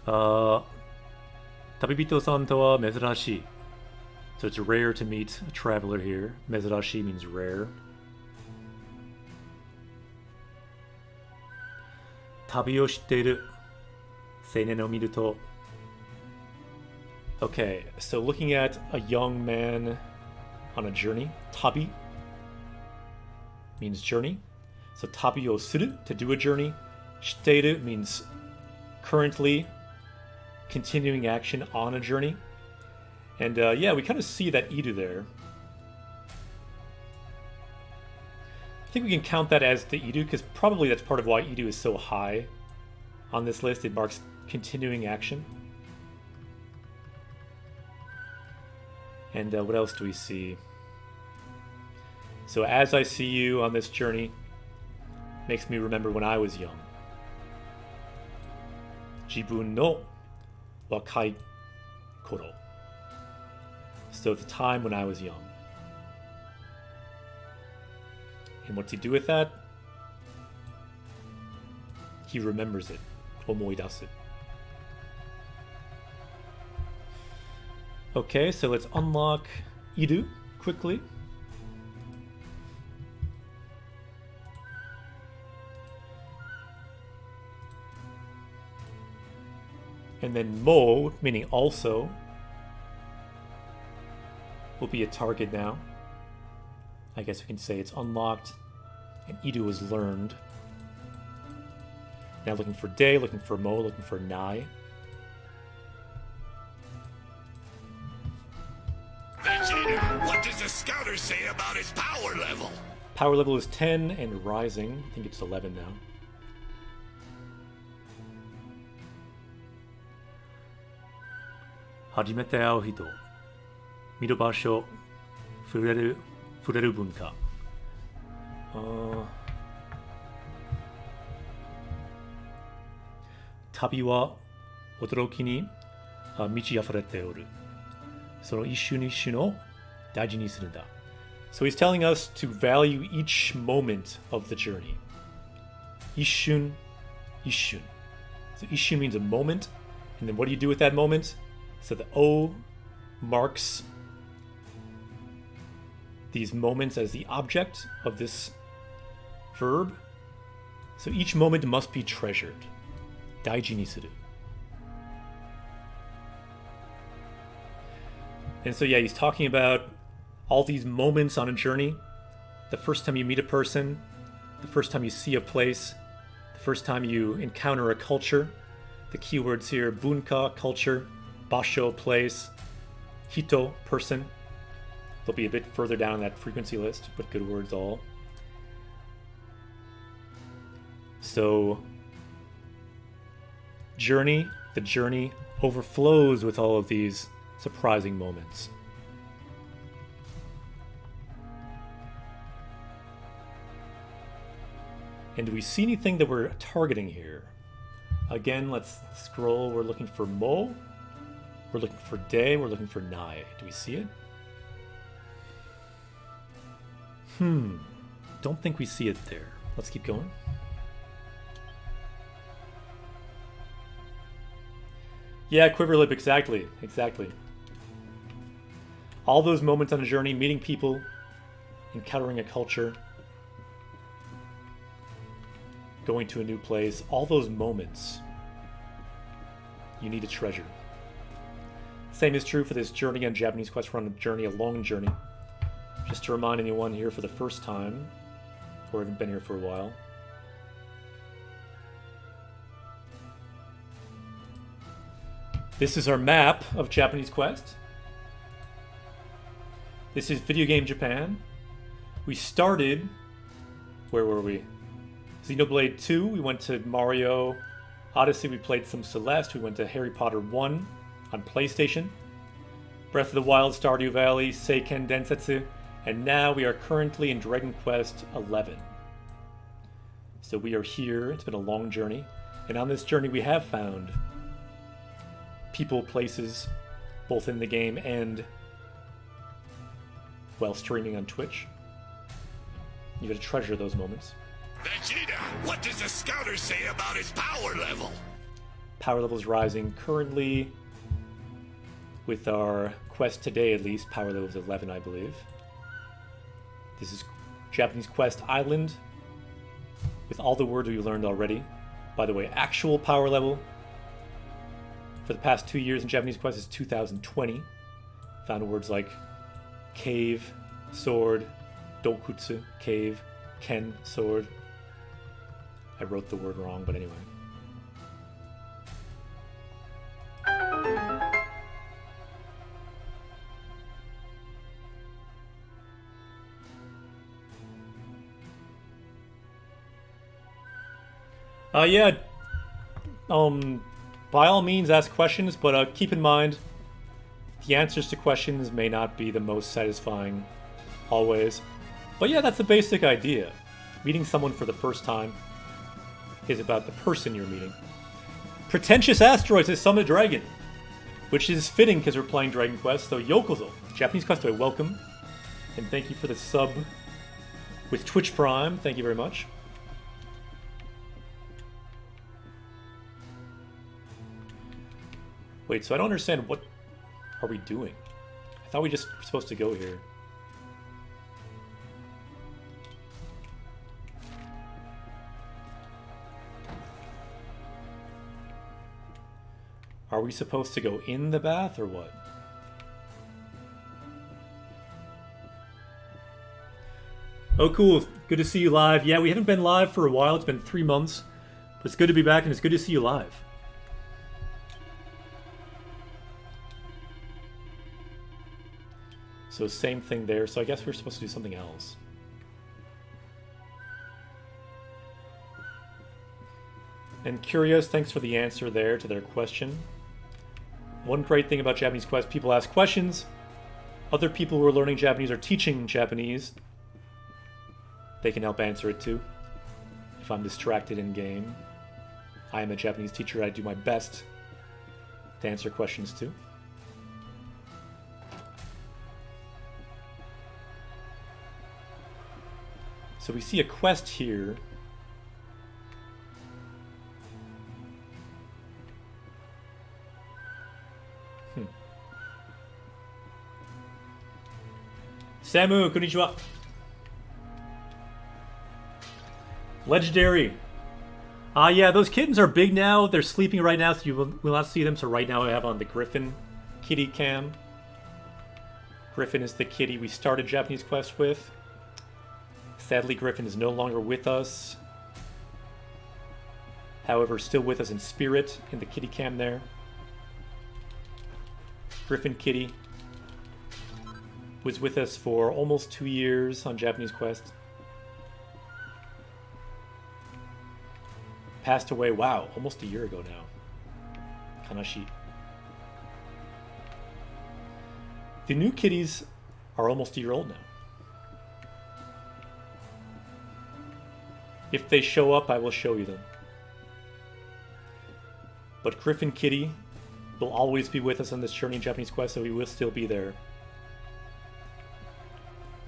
Tabibito-san to wa mezurashi. So it's rare to meet a traveler here. Mezurashi means rare. Tabi o shitteru. Seinen o miru to. Okay, so looking at a young man on a journey. Tabi means journey. So tabi o suru, to do a journey. Shitteru means currently continuing action on a journey. And yeah, we kind of see that iru there. I think we can count that as the iru, because probably that's part of why iru is so high on this list. It marks continuing action. And what else do we see? So as I see you on this journey, makes me remember when I was young. Jibun no wakai koro. So the time when I was young. And what's he do with that? He remembers it. Omoidasu. Okay, so let's unlock iru quickly. And then mo, meaning also, will be a target now. I guess we can say it's unlocked and iru is learned. Now looking for day, looking for mo, looking for nai. Vegeta, what does the scouter say about his power level? Power level is 10 and rising. I think it's 11 now. Hajimete ao hito. Miru basho. Fureru bunka. Tabi wa odoroki ni michi afurete oru. Sono isshu isshu no daiji ni suru nda. So he's telling us to value each moment of the journey. Ishun, ishun. So ishun means a moment, and then what do you do with that moment? So the O marks these moments as the object of this verb. So each moment must be treasured. Daiji ni suru. And so yeah, he's talking about all these moments on a journey. The first time you meet a person, the first time you see a place, the first time you encounter a culture. The keywords here: bunka, culture; basho, place; hito, person. They'll be a bit further down that frequency list, but good words all. So, journey, the journey overflows with all of these surprising moments. And do we see anything that we're targeting here? Again, let's scroll. We're looking for mo. We're looking for day. We're looking for nai. Do we see it? Don't think we see it there. Let's keep going. Yeah, quiver lip, exactly. Exactly. All those moments on a journey, meeting people, encountering a culture, going to a new place, all those moments you need to treasure. Same is true for this journey on Japanese Quest. We're on a journey, a long journey. Just to remind anyone here for the first time, or haven't been here for a while. This is our map of Japanese Quest. This is Video Game Japan. We started... Where were we? Xenoblade 2, we went to Mario Odyssey, we played some Celeste, we went to Harry Potter 1 on PlayStation, Breath of the Wild, Stardew Valley, Seiken Densetsu, and now we are currently in Dragon Quest 11. So we are here, it's been a long journey, and on this journey we have found people, places, both in the game and while streaming on Twitch. You gotta treasure those moments. Vegeta, what does the scouter say about his power level? Power level's rising currently with our quest today, at least. Power level is 11, I believe. This is Japanese Quest Island with all the words we learned already. By the way, actual power level for the past 2 years in Japanese Quest is 2020. Found words like cave, sword, dokutsu, cave, ken, sword. I wrote the word wrong, but anyway. Yeah. By all means, ask questions, but keep in mind, the answers to questions may not be the most satisfying always. But yeah, that's the basic idea. Meeting someone for the first time is about the person you're meeting. Pretentious Asteroids is Summit Dragon, which is fitting because we're playing Dragon Quest. So Yokozo, Japanese Quest, welcome. And thank you for the sub with Twitch Prime. Thank you very much. Wait, so I don't understand, what are we doing? I thought we just were supposed to go here. Are we supposed to go in the bath or what? Oh, cool. Good to see you live. Yeah, we haven't been live for a while. It's been 3 months. But it's good to be back, and it's good to see you live. So same thing there. So I guess we're supposed to do something else. And Curious, thanks for the answer there to their question. One great thing about Japanese Quest, people ask questions. Other people who are learning Japanese or teaching Japanese, they can help answer it too. If I'm distracted in game, I am a Japanese teacher. I do my best to answer questions too. So we see a quest here. Samu, konnichiwa. Legendary. Yeah, those kittens are big now. They're sleeping right now, so you will not see them. So right now I have on the Griffin kitty cam. Griffin is the kitty we started Japanese Quest with. Sadly, Griffin is no longer with us. However, still with us in spirit in the kitty cam there. Griffin kitty was with us for almost 2 years on Japanese Quest. Passed away, wow, almost a year ago now. Kanashi. The new kitties are almost a year old now. If they show up, I will show you them. But Griffin Kitty will always be with us on this journey in Japanese Quest, so he will still be there.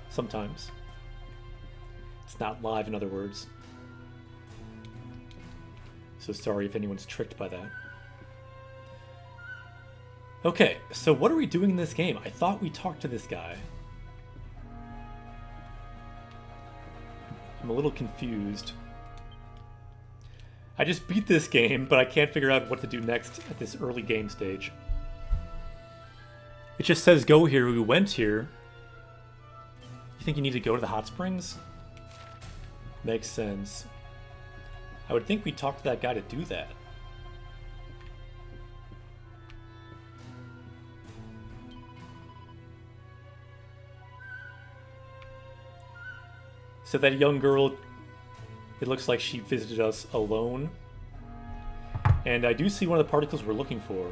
Sometimes. It's not live, in other words. So sorry if anyone's tricked by that. Okay, so what are we doing in this game? I thought we talked to this guy. I'm a little confused. I just beat this game, but I can't figure out what to do next at this early game stage. It just says go here, we went here. You think you need to go to the hot springs? Makes sense. I would think we talked to that guy to do that. So that young girl, it looks like she visited us alone. And I do see one of the particles we're looking for.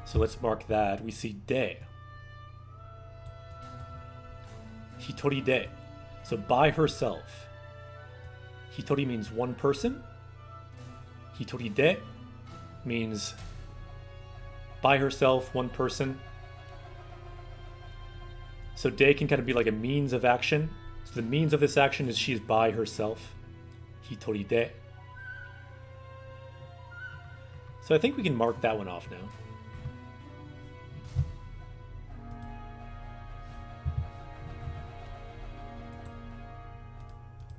So let's mark that. We see de. Hitori de. So by herself. Hitori means one person. Hitori de means by herself, one person. So de can kind of be like a means of action. So the means of this action is she's by herself. Hitori de. So I think we can mark that one off now.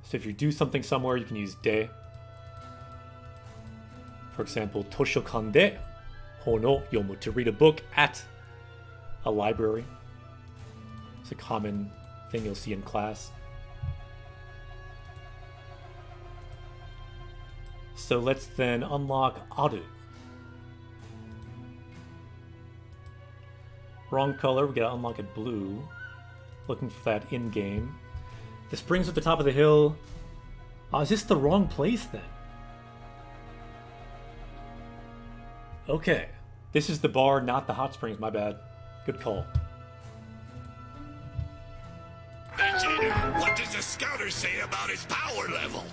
So if you do something somewhere, you can use de. For example, toshokan de hono yomu, to read a book at a library. It's a common thing you'll see in class. So let's then unlock aru. Wrong color, we gotta unlock it blue. Looking for that in-game. The springs at the top of the hill. Oh, is this the wrong place then? Okay. This is the bar, not the hot springs, my bad. Good call. Vegeta, what does the scouter say about his power level?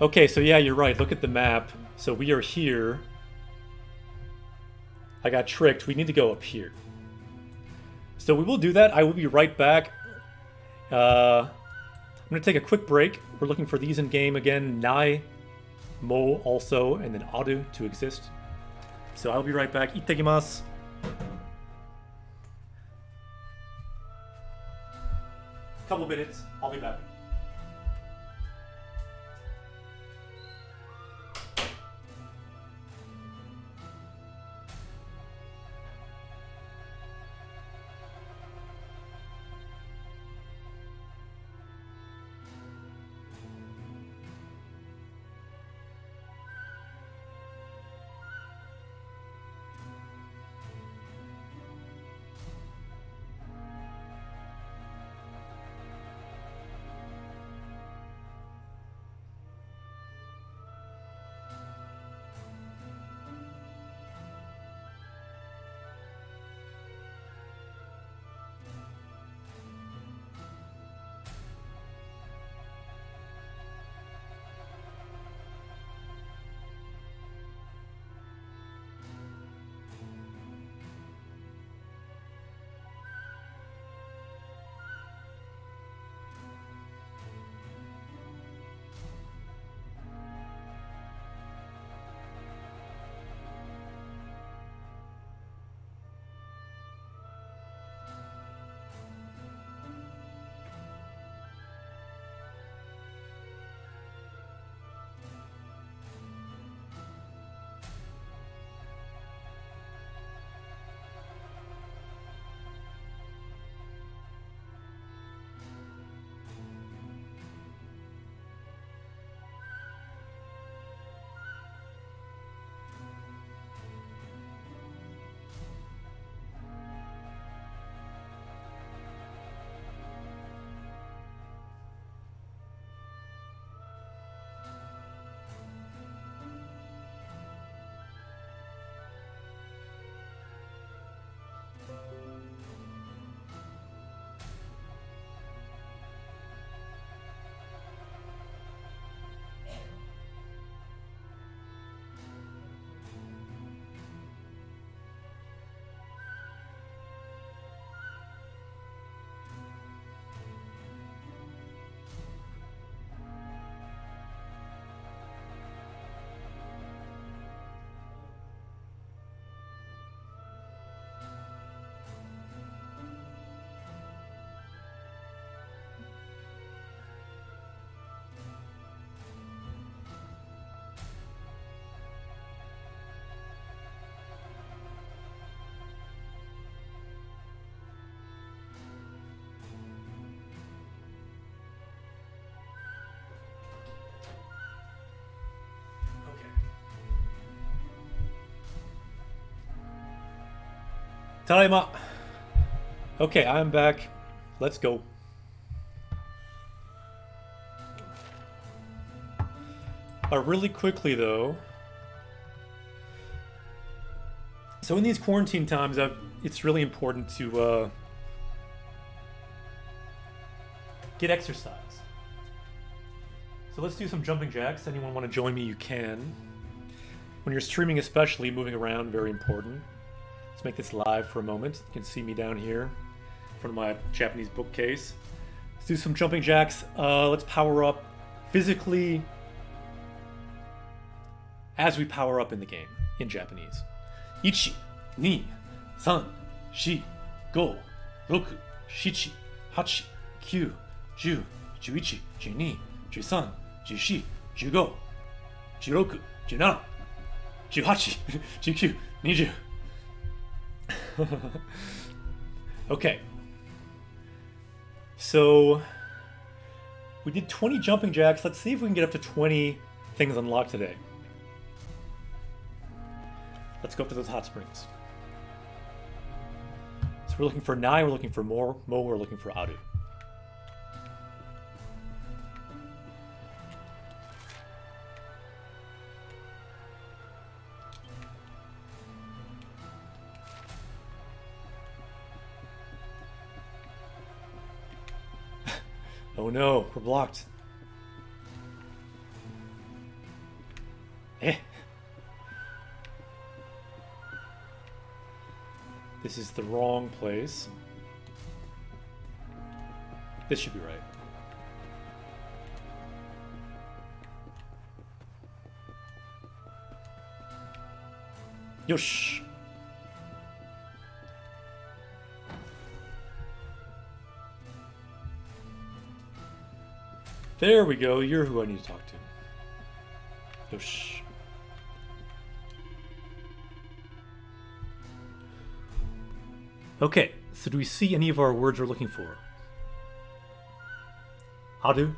Okay, so yeah, you're right. Look at the map. So we are here. I got tricked. We need to go up here. So we will do that. I will be right back. I'm going to take a quick break. We're looking for these in game again. Nai, Mo also, and then Aru to exist. So I'll be right back. Ittakimasu. Couple minutes. I'll be back. Tadaima. Okay, I'm back. Let's go. Really quickly though. So in these quarantine times, it's really important to get exercise. So let's do some jumping jacks. Anyone want to join me, you can. When you're streaming especially, moving around, very important. Let's make this live for a moment. You can see me down here in front of my Japanese bookcase. Let's do some jumping jacks. Let's power up physically as we power up in the game, in Japanese. 1, 2, 3, 4, 5, 6, 7, 8, 9, 10, 11, 12, 13, 14, 15, 16, 17, 18, 19, 20. Okay. So we did 20 jumping jacks. Let's see if we can get up to 20 things unlocked today. Let's go up to those hot springs. So we're looking for Nai, we're looking for Mo, we're looking for Aru. Oh no, we're blocked. Eh. This is the wrong place. This should be right. Yosh! There we go, you're who I need to talk to. Yosh. Okay, so do we see any of our words we're looking for? Aru,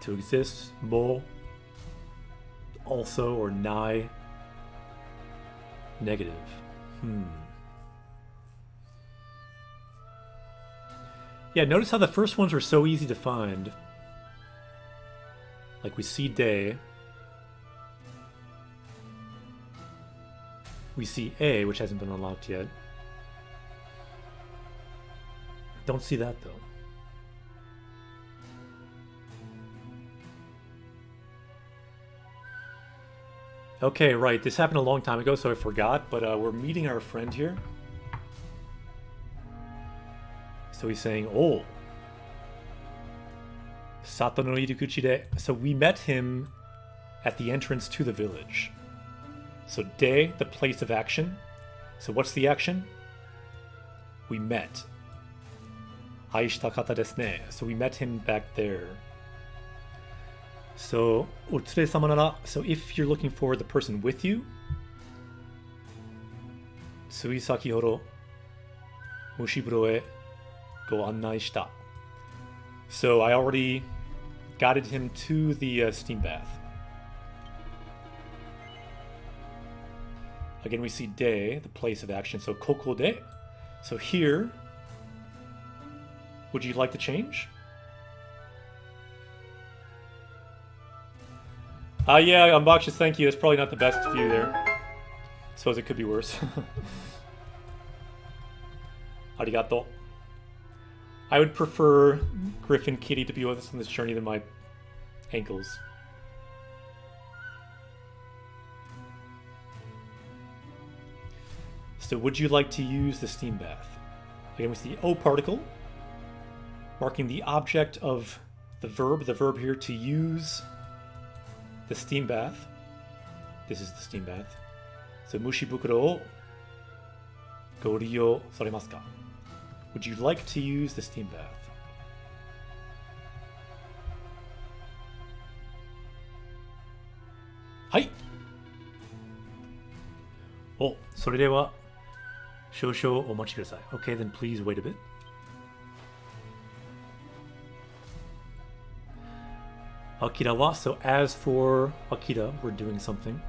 to exist, mo, also, or nai, negative. Yeah, notice how the first ones were so easy to find. Like we see day. We see A, which hasn't been unlocked yet. Don't see that though. Okay, right. This happened a long time ago, so I forgot, but we're meeting our friend here. So he's saying, oh. Sato no irukuchi de. So we met him at the entrance to the village. So de, the place of action. So what's the action? We met. Aishita kata desu ne. So we met him back there. So, otsure-sama nara. So if you're looking for the person with you, Sui sakihodo mushiburo e go annai shita. So I already guided him to the steam bath. Again, we see de, the place of action. So koko de. So here, would you like to change? Yeah, Unboxes, thank you. It's probably not the best view there. Suppose it could be worse. Arigato. I would prefer Griffin Kitty to be with us on this journey than my ankles. So would you like to use the steam bath? Again, we see O particle, marking the object of the verb here to use the steam bath. This is the steam bath. So mushibukuro o go ryo soremasu ka? Would you like to use the steam bath? Hai! Oh, それでは少々お待ちください. Okay, then please wait a bit. Akira wa, so as for Akira, we're doing something.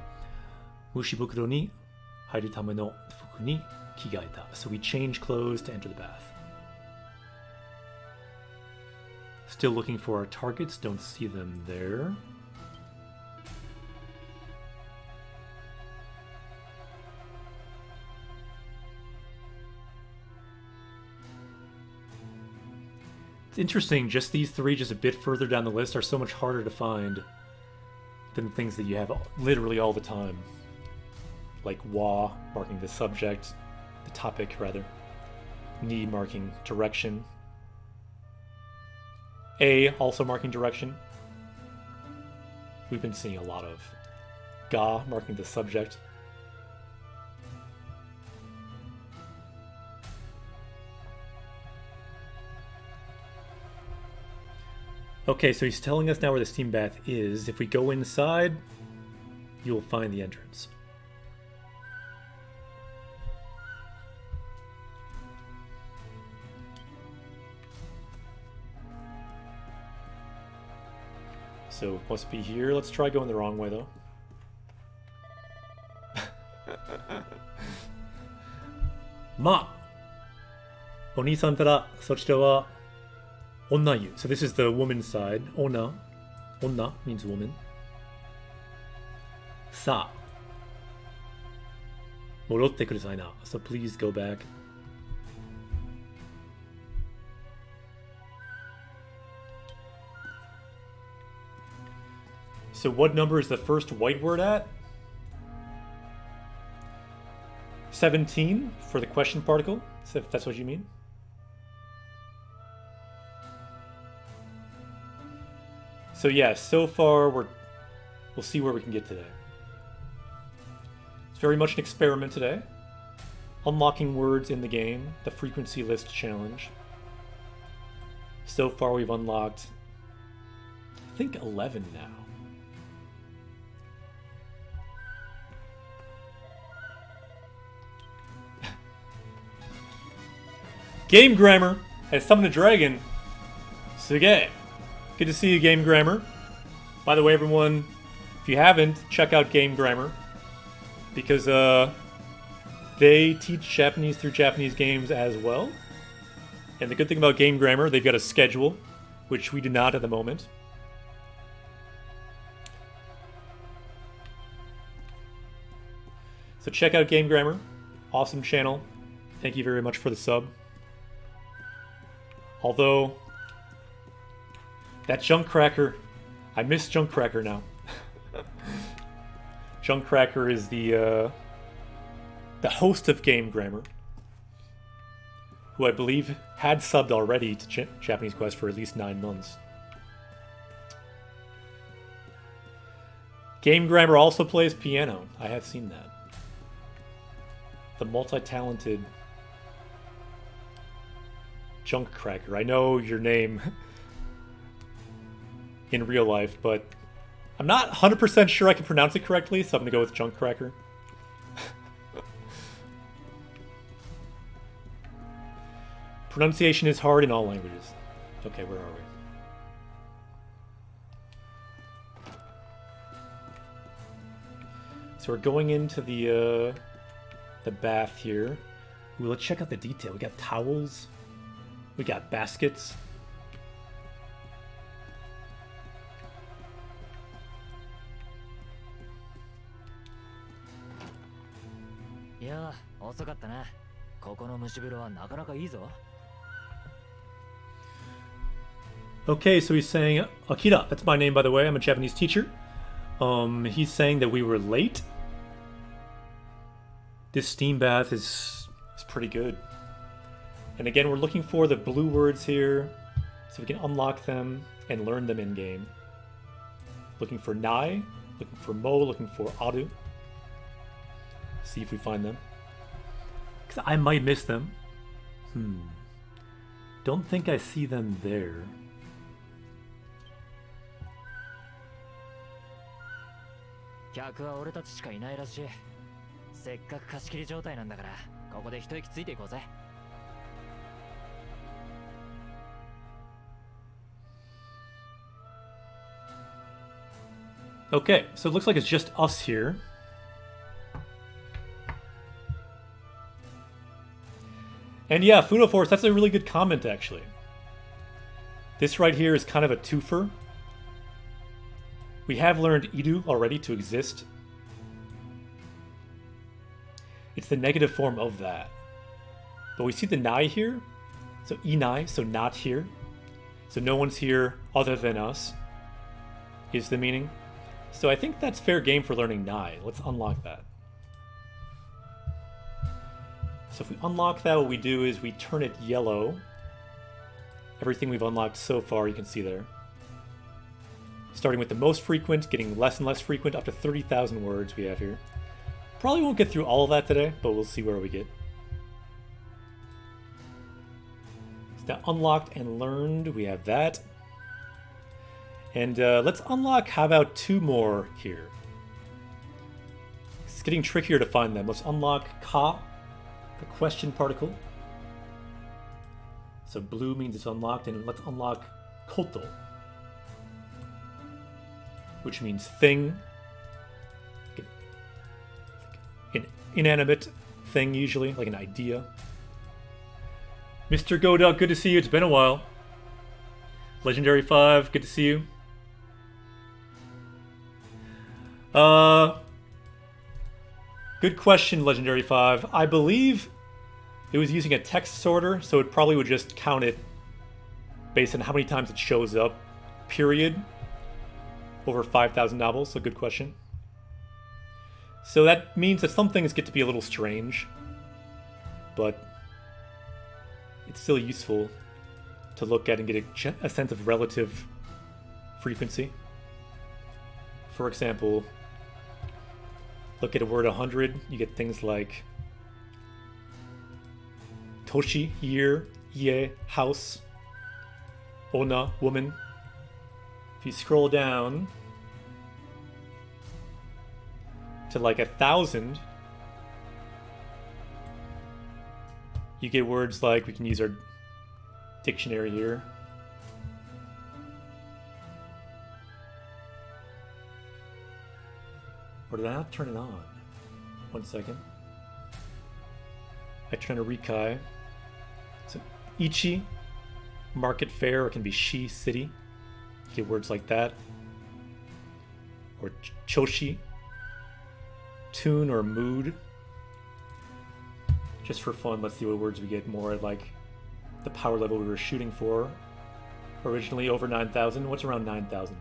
Mushibukuro ni hairu tame no fuku ni kigaeta. So we change clothes to enter the bath. Still looking for our targets. Don't see them there. It's interesting, just these three, just a bit further down the list, are so much harder to find than things that you have literally all the time. Like wa, marking the subject, the topic rather. Ni, marking direction. A, also marking direction. We've been seeing a lot of. Ga, marking the subject. Okay, so he's telling us now where the steam bath is. If we go inside, you'll find the entrance. So it must be here. Let's try going the wrong way though. Ma! Oni-san tara sochite wa onna yu. So this is the woman's side. Onna. Onna means woman. Sa. Morotte kudasai na. So please go back. So what number is the first white word at? 17 for the question particle, so if that's what you mean. So yeah, so far we'll see where we can get today. It's very much an experiment today. Unlocking words in the game, the frequency list challenge. So far we've unlocked, I think, 11 now. Game Grammar has summoned a dragon. Suge. Good to see you, Game Grammar. By the way, everyone, if you haven't, check out Game Grammar. Because they teach Japanese through Japanese games as well. And the good thing about Game Grammar, they've got a schedule, which we do not at the moment. So check out Game Grammar. Awesome channel. Thank you very much for the sub. Although, that Junkcracker, I miss Junkcracker now. Junkcracker is the host of Game Grammar, who I believe had subbed already to Japanese Quest for at least 9 months. Game Grammar also plays piano. I have seen that. The multi-talented Junkcracker. I know your name in real life, but I'm not 100% sure I can pronounce it correctly, so I'm going to go with Junkcracker. Pronunciation is hard in all languages. Okay, where are we? So we're going into the bath here. Ooh, let's check out the detail. We got towels. We got baskets. Yeah, 遅かったな。ここの蒸し風呂はなかなかいいぞ。 Okay, so he's saying, Akira, that's my name by the way, I'm a Japanese teacher. He's saying that we were late. This steam bath is pretty good. And again, we're looking for the blue words here, so we can unlock them and learn them in-game. Looking for Nai, looking for Mo, looking for Aru. See if we find them. Because I might miss them. Don't think I see them there. Okay, so it looks like it's just us here. And yeah, Fudo Force, that's a really good comment actually. This right here is kind of a twofer. We have learned iru already to exist. It's the negative form of that. But we see the nai here. So inai, so not here. So no one's here other than us is the meaning. So I think that's fair game for learning nai. Let's unlock that. So if we unlock that, what we do is we turn it yellow. Everything we've unlocked so far, you can see there. Starting with the most frequent, getting less and less frequent, up to 30,000 words we have here. Probably won't get through all of that today, but we'll see where we get. It's now unlocked and learned. We have that. And let's unlock, how about 2 more here? It's getting trickier to find them. Let's unlock ka, the question particle. So blue means it's unlocked, and let's unlock koto, which means thing. An inanimate thing, usually, like an idea. Mr. Goduck, good to see you. It's been a while. Legendary 5, good to see you. Good question, Legendary 5. I believe it was using a text sorter, so it probably would just count it based on how many times it shows up, period, over 5,000 novels, so good question. So that means that some things get to be a little strange, but it's still useful to look at and get a sense of relative frequency. For example, look at a word 100, you get things like Toshi, year, ie, house, ona, woman. If you scroll down to like 1,000, you get words like, we can use our dictionary here. Or did I not turn it on? 1 second. I turn on a Rikai. So ichi, market fair, or it can be shi, city. You get words like that. Or choshi, tune or mood. Just for fun, let's see what words we get more at, like the power level we were shooting for. Originally over 9,000. What's around 9,000?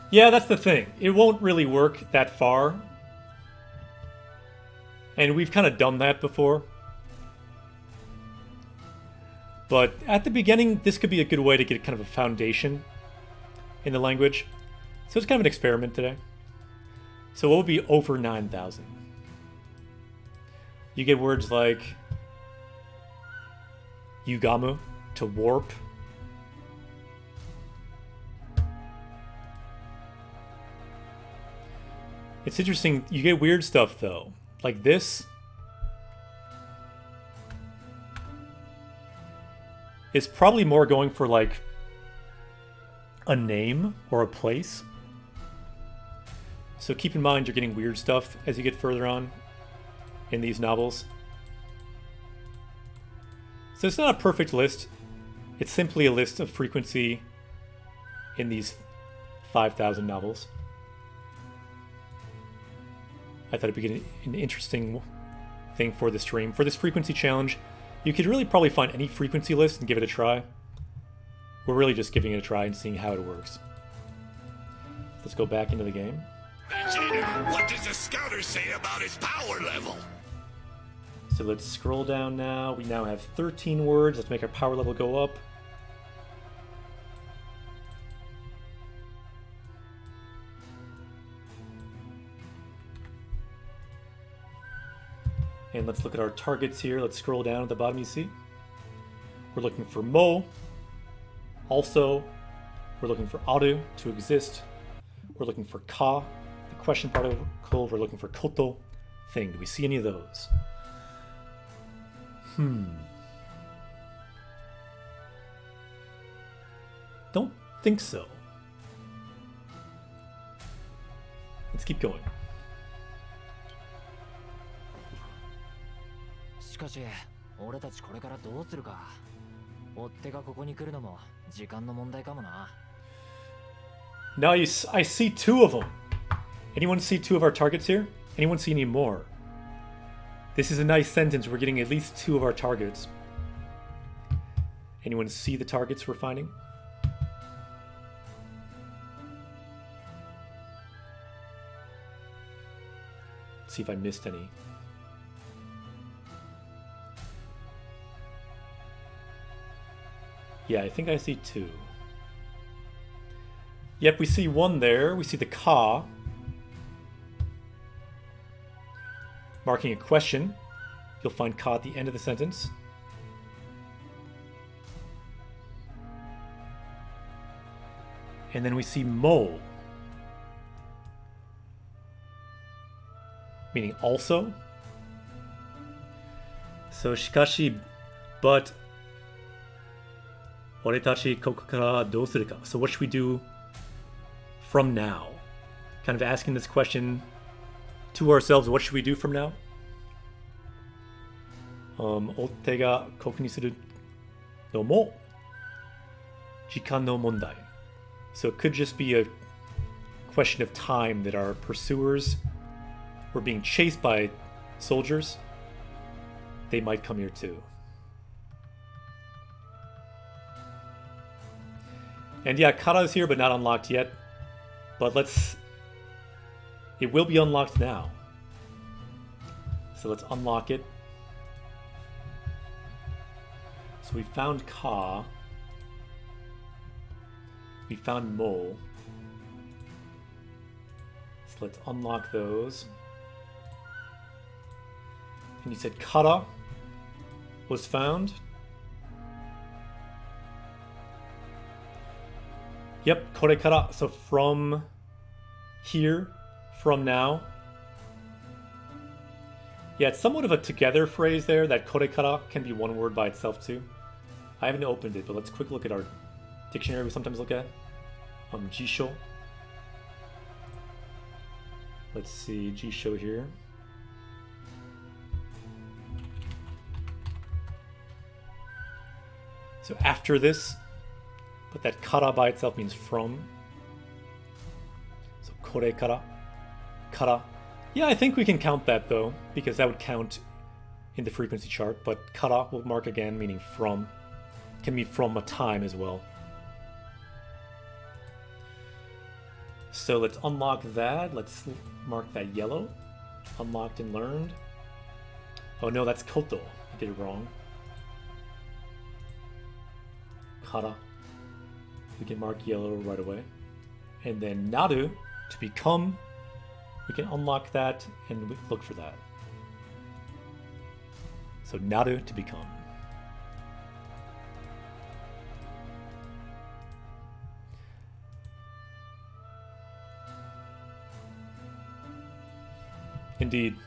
Yeah, that's the thing. It won't really work that far. And we've kind of done that before. But at the beginning, this could be a good way to get kind of a foundation in the language. So it's kind of an experiment today. So what would be over 9,000? You get words like yugamu, to warp. It's interesting, you get weird stuff though. Like this is probably more going for like a name or a place. So keep in mind you're getting weird stuff as you get further on in these novels. So it's not a perfect list. It's simply a list of frequency in these 5,000 novels. I thought it'd be an interesting thing for the stream. For this frequency challenge, you could really probably find any frequency list and give it a try. We're really just giving it a try and seeing how it works. Let's go back into the game. Vegeta, what does the scouter say about his power level? So let's scroll down now. We now have 13 words. Let's make our power level go up. And let's look at our targets here. Let's scroll down at the bottom, you see. We're looking for mo. Also, we're looking for aru, to exist. We're looking for ka, the question particle. We're looking for koto, thing. Do we see any of those? Don't think so. Let's keep going. しかし、俺たちこれからどうするか。追っ手がここに来るのも時間の問題かもな。 Now I see two of them. Anyone see two of our targets here? Anyone see any more? This is a nice sentence. We're getting at least two of our targets. Anyone see the targets we're finding? Let's see if I missed any. Yeah, I think I see two. Yep, we see one there. We see the ka. Marking a question. You'll find ka at the end of the sentence. And then we see mo. Meaning also. So shikashi, but oretachi koku kara dou suru ka? So what should we do from now? Kind of asking this question to ourselves, what should we do from now? Otte ga koku ni suru no mo jikan no mondai. So it could just be a question of time that our pursuers were being chased by soldiers. They might come here too. And yeah, kara is here but not unlocked yet. But it will be unlocked now. So let's unlock it. So we found ka. We found mo. So let's unlock those. And you said kara was found. Yep, kore kara. So from here, from now. Yeah, it's somewhat of a together phrase there. That kore kara can be one word by itself too. I haven't opened it, but let's quick look at our dictionary we sometimes look at. Jisho. Let's see, Jisho here. So after this, but that kara by itself means from. So kore kara, kara. Yeah, I think we can count that though, because that would count in the frequency chart. But kara will mark again, meaning from. Can be from a time as well. So let's unlock that. Let's mark that yellow. Unlocked and learned. Oh no, that's koto. I did it wrong. Kara. We can mark yellow right away. And then naru, to become. We can unlock that and look for that. So naru, to become. Indeed.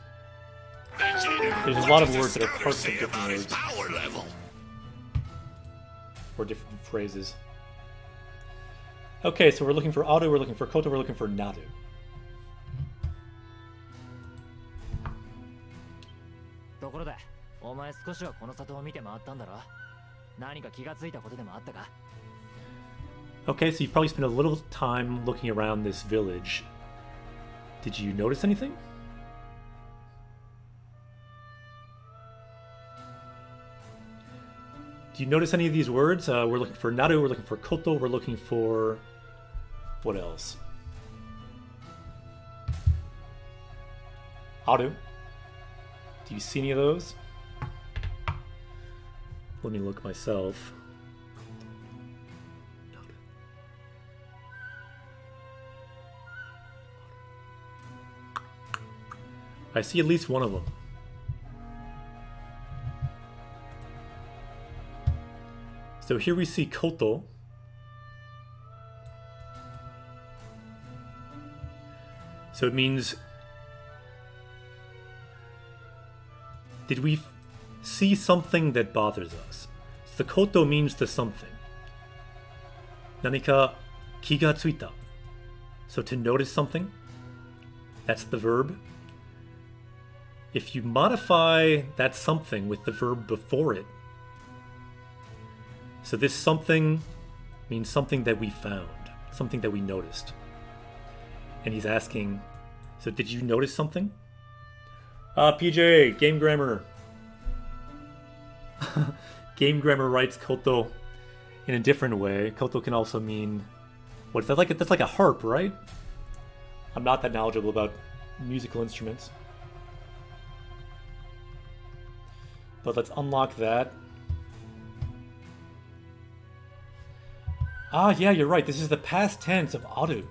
There's a lot of words that are parts of different words. Power level. Or different phrases. Okay, so we're looking for Ado, we're looking for Koto, we're looking for Nadu. Okay, so you've probably spent a little time looking around this village. Did you notice anything? Do you notice any of these words? We're looking for Naru, we're looking for Koto, we're looking for... what else? Aru. Do you see any of those? Let me look myself. I see at least one of them. So here we see Koto. So it means, did we see something that bothers us? So the Koto means the something. Nanika kiga tsuita. So to notice something, that's the verb. If you modify that something with the verb before it, So this something means something that we found, something that we noticed. And he's asking, so did you notice something? PJ, Game Grammar. Game Grammar writes koto in a different way. Koto can also mean, what is that like? That's like a harp, right? I'm not that knowledgeable about musical instruments. But let's unlock that. Ah, yeah, you're right. This is the past tense of aru,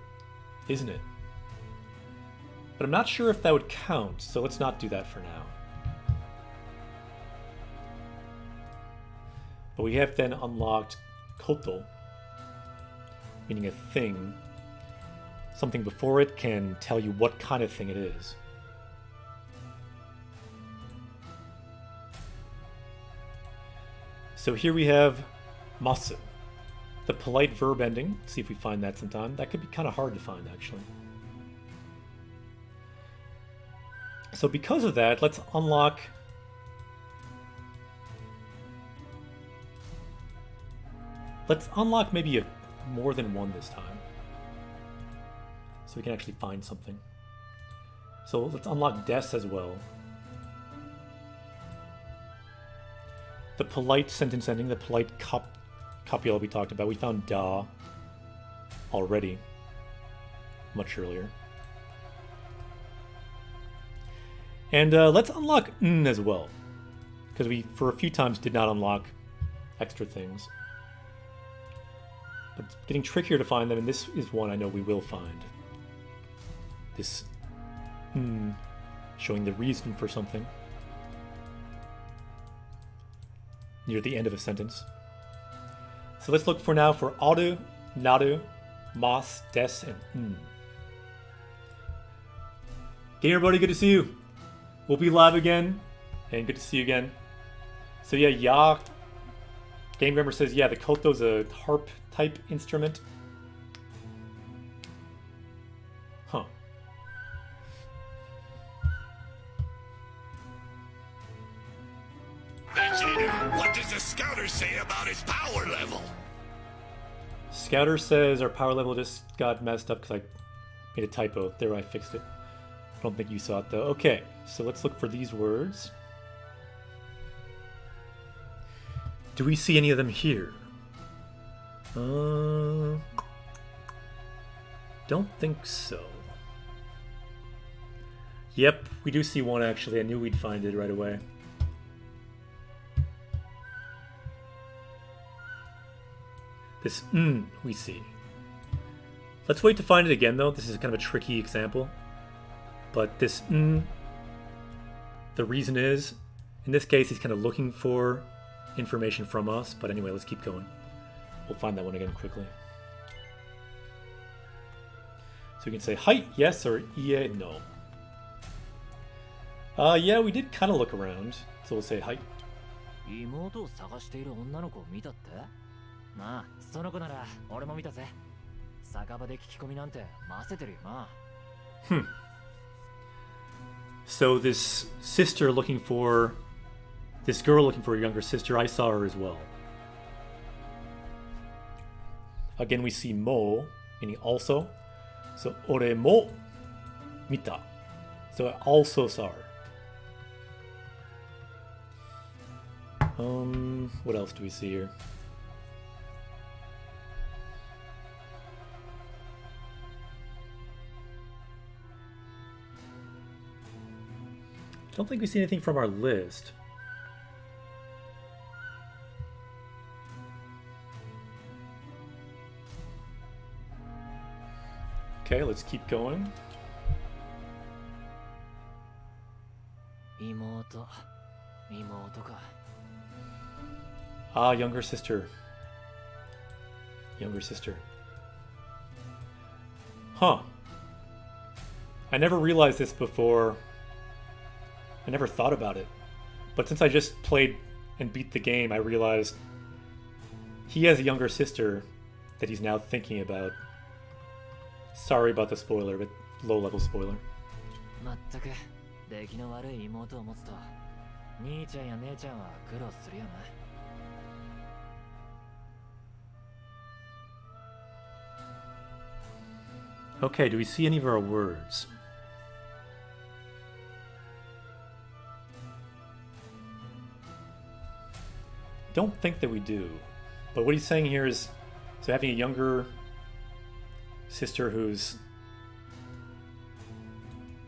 isn't it? But I'm not sure if that would count, so let's not do that for now. But we have then unlocked koto, meaning a thing. Something before it can tell you what kind of thing it is. So here we have masu, the polite verb ending. Let's see if we find that sometime. That could be kind of hard to find, actually. So because of that, let's unlock maybe more than one this time. So we can actually find something. So let's unlock des as well. The polite sentence ending, the polite copula we talked about. We found da already, much earlier. And let's unlock n as well, because we, for a few times, did not unlock extra things. But it's getting trickier to find them, and this is one I know we will find. This showing the reason for something near the end of a sentence. So let's look for now for aru, naru, mas, des, and n. Gamer buddy, good to see you. We'll be live again, and good to see you again. So yeah, ya. Game Grammar says, yeah, the koto's a harp type instrument. Huh. Vegeta, what does the scouter say about his power level? Scouter says our power level just got messed up because I made a typo. There, I fixed it. I don't think you saw it though. Okay, so let's look for these words. Do we see any of them here? Don't think so. Yep, we do see one actually. I knew we'd find it right away. This we see. Let's wait to find it again though. This is kind of a tricky example. But this the reason is, in this case, he's kind of looking for information from us. But anyway, let's keep going. We'll find that one again quickly. So we can say hi, yes, or ie, no. Yeah, we did kind of look around. So we'll say hi. 妹を探している女の子を見たって？まあ、その子なら俺も見たぜ。酒場で聞き込みなんてませてるよな。So this sister looking for, this girl looking for a younger sister, I saw her as well. Again, we see mo, meaning also. So ore mo mita. So I also saw her. What else do we see here? I don't think we see anything from our list. Okay, let's keep going. 妹か。 Ah, younger sister. Younger sister. Huh. I never realized this before. I never thought about it. But since I just played and beat the game, I realized he has a younger sister that he's now thinking about. Sorry about the spoiler, but low-level spoiler. まったく出来の悪い妹を持つと兄ちゃんや姉ちゃんは苦労するよな。Okay, do we see any of our words? Don't think that we do. But what he's saying here is, so having a younger sister who's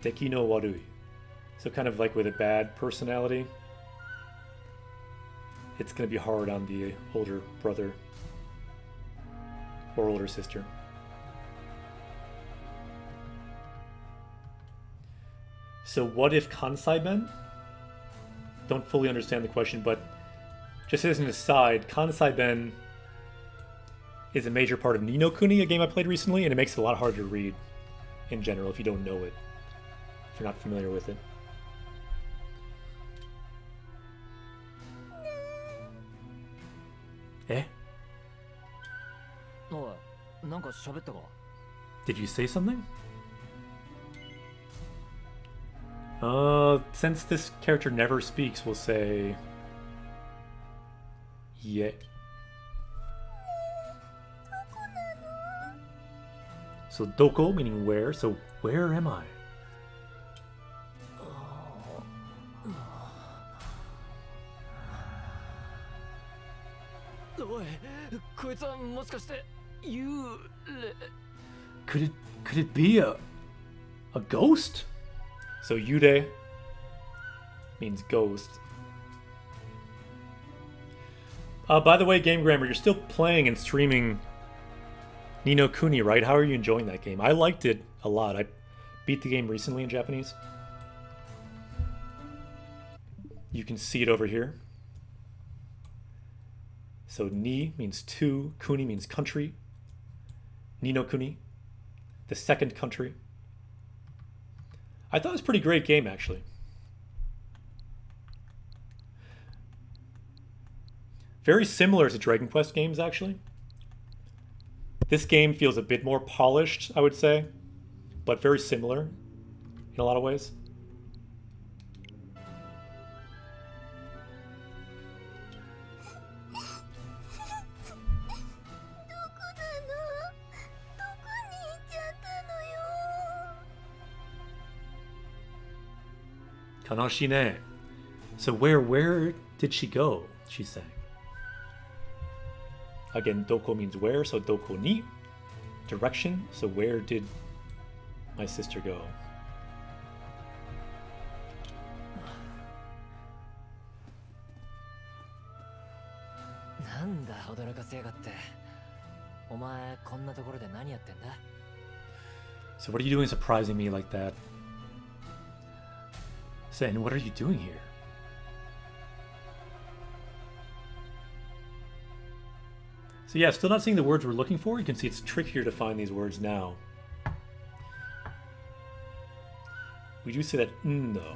Deki no warui. So kind of like with a bad personality. It's going to be hard on the older brother or older sister. So what if Kansai-ben? Don't fully understand the question, but just as an aside, Kansai-ben is a major part of Ni no Kuni, a game I played recently, and it makes it a lot harder to read in general if you don't know it, if you're not familiar with it. Eh? Did you say something? Since this character never speaks, we'll say... Yeah. So doko meaning where, so where am I? Could it be a ghost? So Yude means ghost. By the way, Game Grammar, you're still playing and streaming Ni no Kuni, right? How are you enjoying that game? I liked it a lot. I beat the game recently in Japanese. You can see it over here. So Ni means two, Kuni means country. Ni no Kuni, the second country. I thought it was a pretty great game, actually. Very similar to Dragon Quest games, actually. This game feels a bit more polished, I would say, but very similar in a lot of ways. Kanoshine. So where did she go? She's saying. Again, doko means where, so doko ni. Direction, so where did my sister go? So what are you doing surprising me like that? Sen, what are you doing here? So yeah, still not seeing the words we're looking for. You can see it's trickier to find these words now. We do say that though.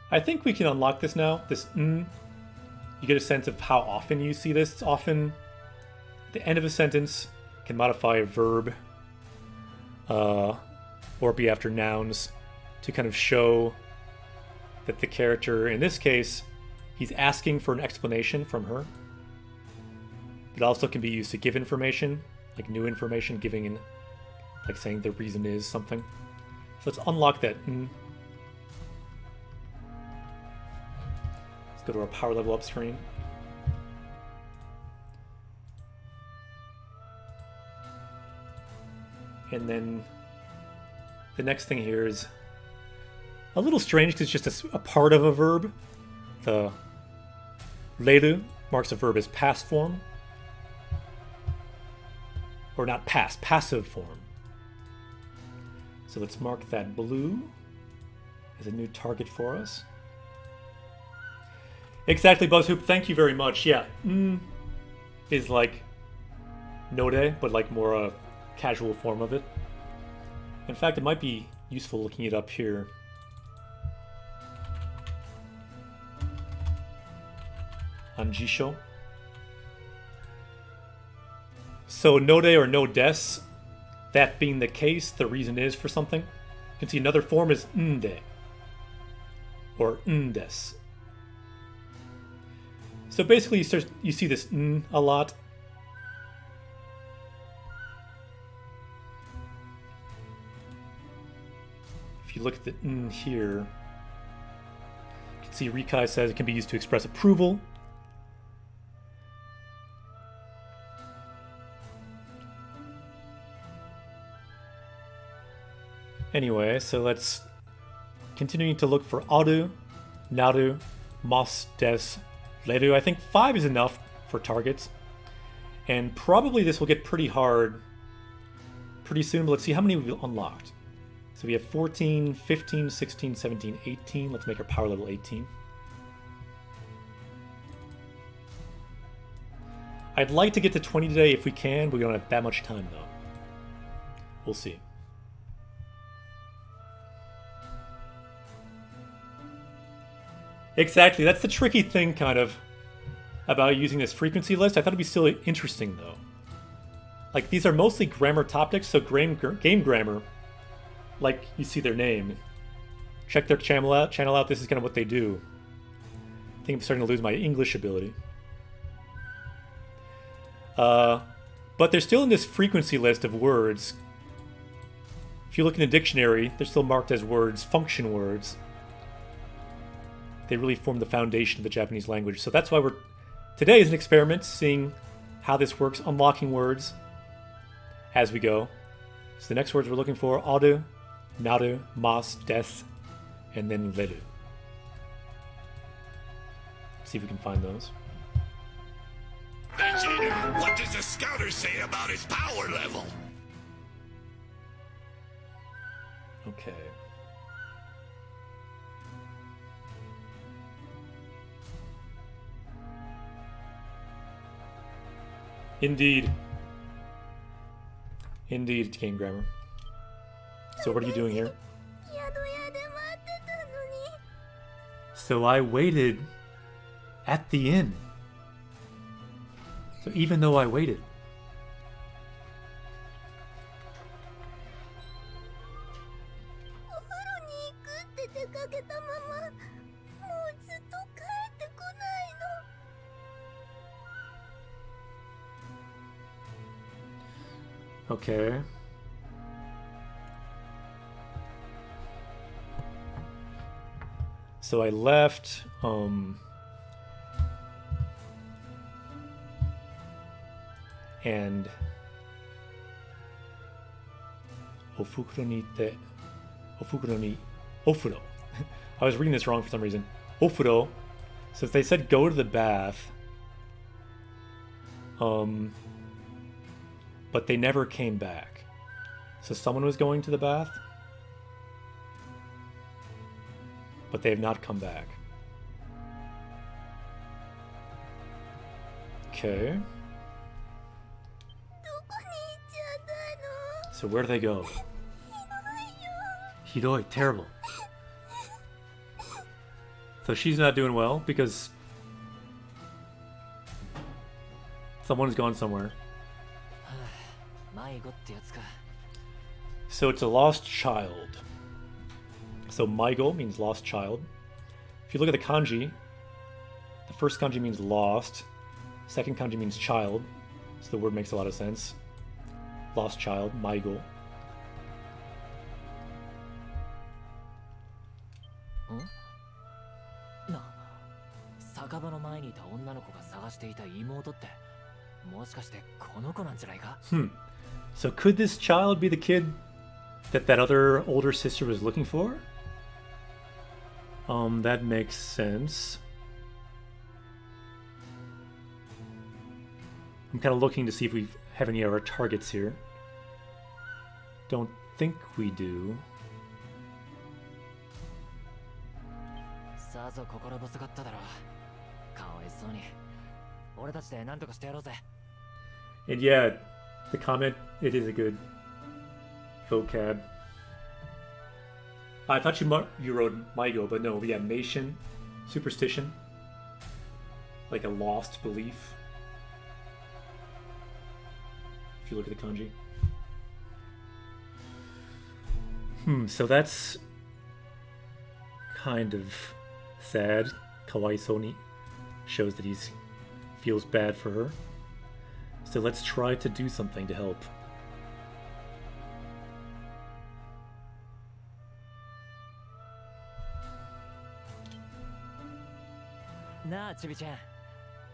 I think we can unlock this now. This You get a sense of how often you see this. It's often the end of a sentence can modify a verb or be after nouns to kind of show that the character, in this case, he's asking for an explanation from her. It also can be used to give information, like new information, giving in, like saying the reason is something. So let's unlock that. Let's go to our power level up screen. And then the next thing here is a little strange because it's just a part of a verb. The reiru marks a verb as past form. Or not past, passive form. So let's mark that blue as a new target for us. Exactly, Buzzhoop. Thank you very much. Yeah, is like node, but like more a casual form of it. In fact, it might be useful looking it up here. On Jisho. So node or no des, that being the case, the reason is for something. You can see another form is nde. or des. So basically you see this a lot. If you look at the here, you can see Rikai says it can be used to express approval. Anyway, so let's continuing to look for aru, naru, mas, des, reru. I think 5 is enough for targets. And probably this will get pretty hard pretty soon, but let's see how many we've unlocked. So we have 14, 15, 16, 17, 18. Let's make our power level 18. I'd like to get to 20 today if we can, but we don't have that much time though. We'll see. Exactly, that's the tricky thing, kind of, about using this frequency list. I thought it'd be still interesting, though. Like, these are mostly grammar topics, so game grammar, like you see their name. Check their channel out. This is kind of what they do. I think I'm starting to lose my English ability. But they're still in this frequency list of words. If you look in a dictionary, they're still marked as words, function words. They really form the foundation of the Japanese language. So that's why today is an experiment, seeing how this works, unlocking words as we go. So the next words we're looking for, aru, naru, mas, des, and then reru. See if we can find those. Vegeta, what does the scouter say about his power level? Okay. Indeed. Indeed, game grammar. So what are you doing here? So I waited at the inn. So even though I waited. Okay. So I left, and ofukuro ni ofuro. I was reading this wrong for some reason. Ofuro. So if they said go to the bath, but they never came back. So someone was going to the bath, but they have not come back. Okay. So where do they go? Hidoi, terrible. So she's not doing well because someone's gone somewhere. So it's a lost child. So Maigo means lost child. If you look at the kanji, the first kanji means lost. Second kanji means child. So the word makes a lot of sense. Lost child, Maigo. So could this child be the kid that other older sister was looking for? That makes sense. I'm kind of looking to see if we have any of our targets here. Don't think we do. And yeah, the comment, it is a good vocab. I thought you wrote Maigo, but no, yeah, Meishin, superstition, like a lost belief. If you look at the kanji. So that's kind of sad. Kawaii Soni shows that he feels bad for her. So let's try to do something to help. なあ、ちびちゃん。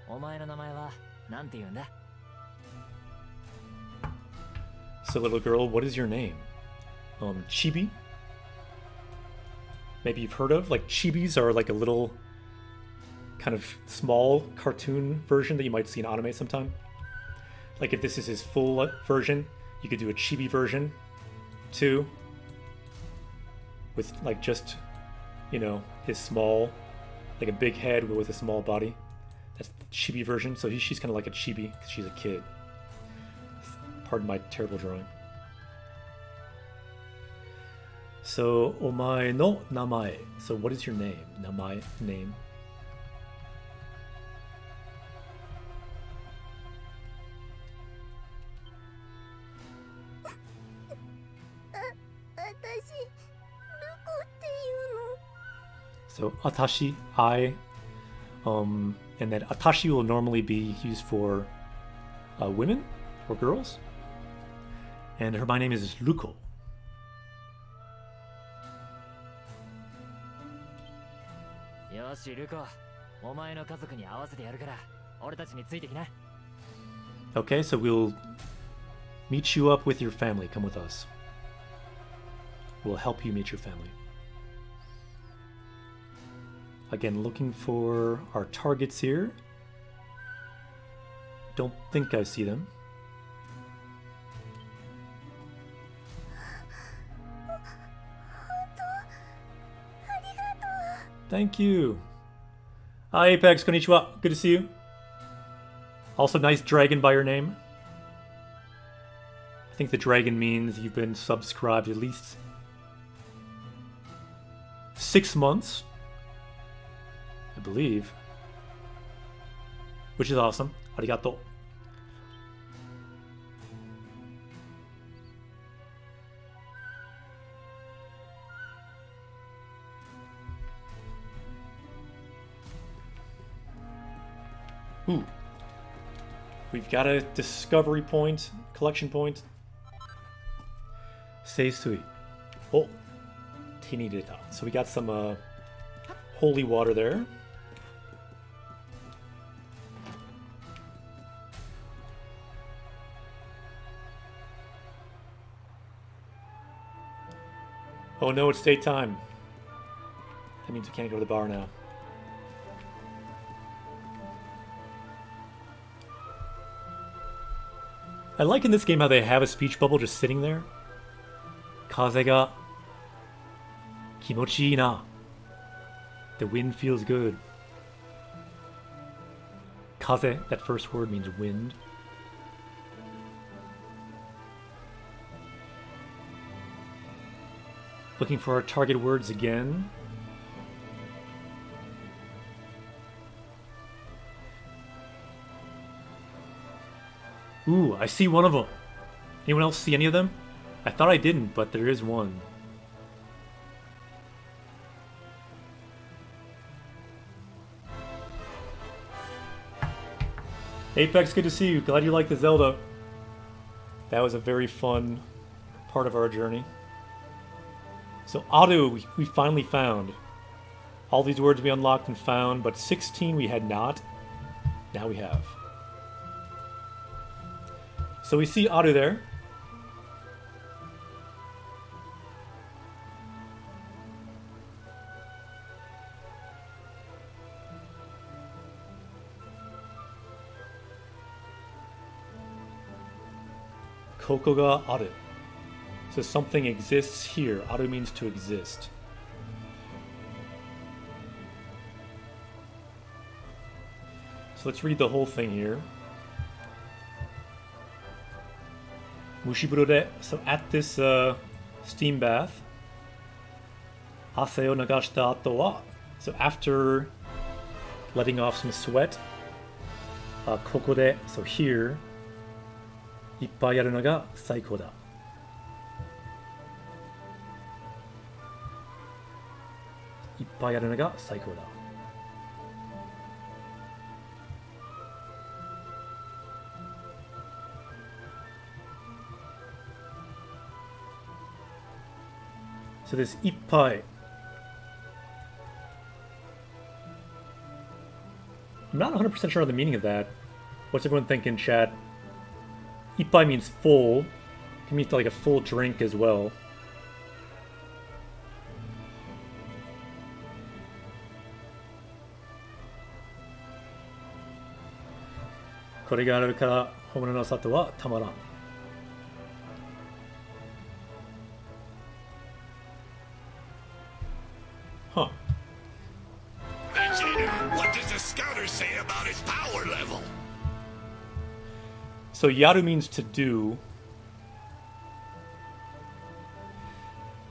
お前の名前はなんて言うんだ? So little girl, what is your name? Chibi? Maybe you've heard of? Like, chibis are like a little kind of small cartoon version that you might see in anime sometime. Like if this is his full version, you could do a chibi version too. With like just, you know, his small, like a big head with a small body. That's the chibi version. So she's kind of like a chibi because she's a kid. Pardon my terrible drawing. So, omae no namae. So what is your name? Namae, name. So atashi, I, and then atashi will normally be used for women or girls. And my name is Ruko. Okay, so we'll meet you up with your family. Come with us. We'll help you meet your family. Again, looking for our targets here. Don't think I see them. Thank you. Hi, Apex. Konnichiwa. Good to see you. Also, nice dragon by your name. I think the dragon means you've been subscribed at least 6 months. I believe. Which is awesome. Arigato. Ooh. We've got a discovery point, collection point. Seisui. Oh. Tini deta. So we got some holy water there. Oh no, it's daytime. That means we can't go to the bar now. I like in this game how they have a speech bubble just sitting there. Kaze ga kimochi ii na. The wind feels good. Kaze, that first word means wind. Looking for our target words again. Ooh, I see one of them. Anyone else see any of them? I thought I didn't, but there is one. Apex, good to see you. Glad you liked the Zelda. That was a very fun part of our journey. So Aru, we finally found. All these words we unlocked and found, but 16 we had not. Now we have. So we see Aru there. Koko ga aru. So something exists here. Aru means to exist. So let's read the whole thing here. Mushiburo. So at this steam bath, ase o nagashita ato wa. So after letting off some sweat, koko de, so here, ippai yaru no ga saikou da. Ippai yaru no ga saikou da. So this ippai. I'm not 100% sure on the meaning of that. What's everyone thinking, chat? Ippai means full. It can mean like a full drink as well. Huh. Vegeta, what does the scouter say about his power level? So yaru means to do.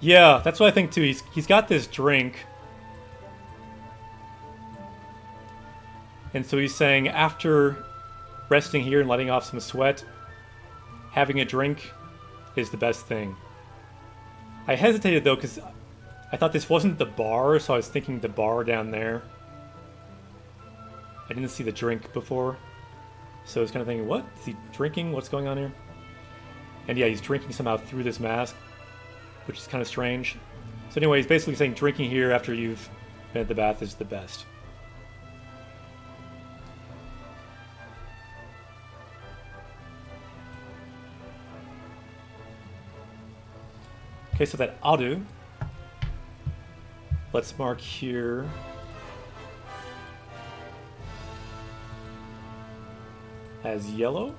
Yeah, that's what I think too. He's got this drink. And so he's saying after resting here and letting off some sweat, having a drink is the best thing. I hesitated though because I thought this wasn't the bar, so I was thinking the bar down there. I didn't see the drink before. So I was kind of thinking, what? Is he drinking? What's going on here? And yeah, he's drinking somehow through this mask, which is kind of strange. So anyway, he's basically saying drinking here after you've been at the bath is the best. Okay, so that aru, let's mark here. As yellow.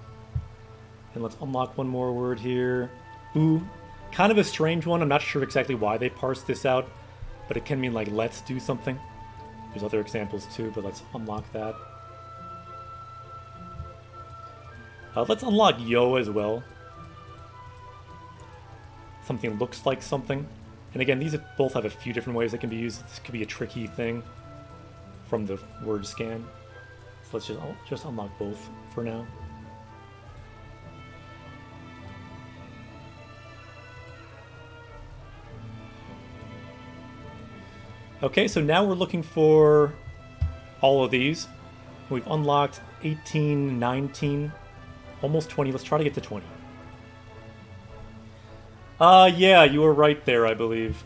And let's unlock one more word here. Ooh, kind of a strange one. I'm not sure exactly why they parsed this out, but it can mean like let's do something. There's other examples too, but let's unlock that. Let's unlock yo as well. Something looks like something. And again, these both have a few different ways that can be used. This could be a tricky thing from the word scan. So let's just unlock both for now. Okay, so now we're looking for all of these. We've unlocked 18, 19, almost 20. Let's try to get to 20. Yeah, you were right there, I believe.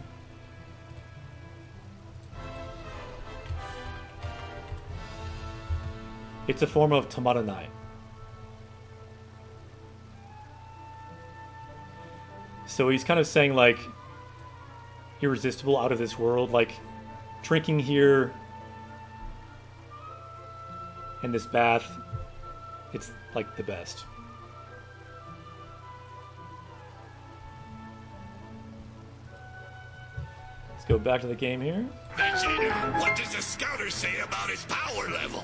It's a form of tamaranai. So he's kind of saying, like, irresistible, out of this world, like, drinking here in this bath, it's, like, the best. Let's go back to the game here. Vegeta, what does the scouter say about his power level?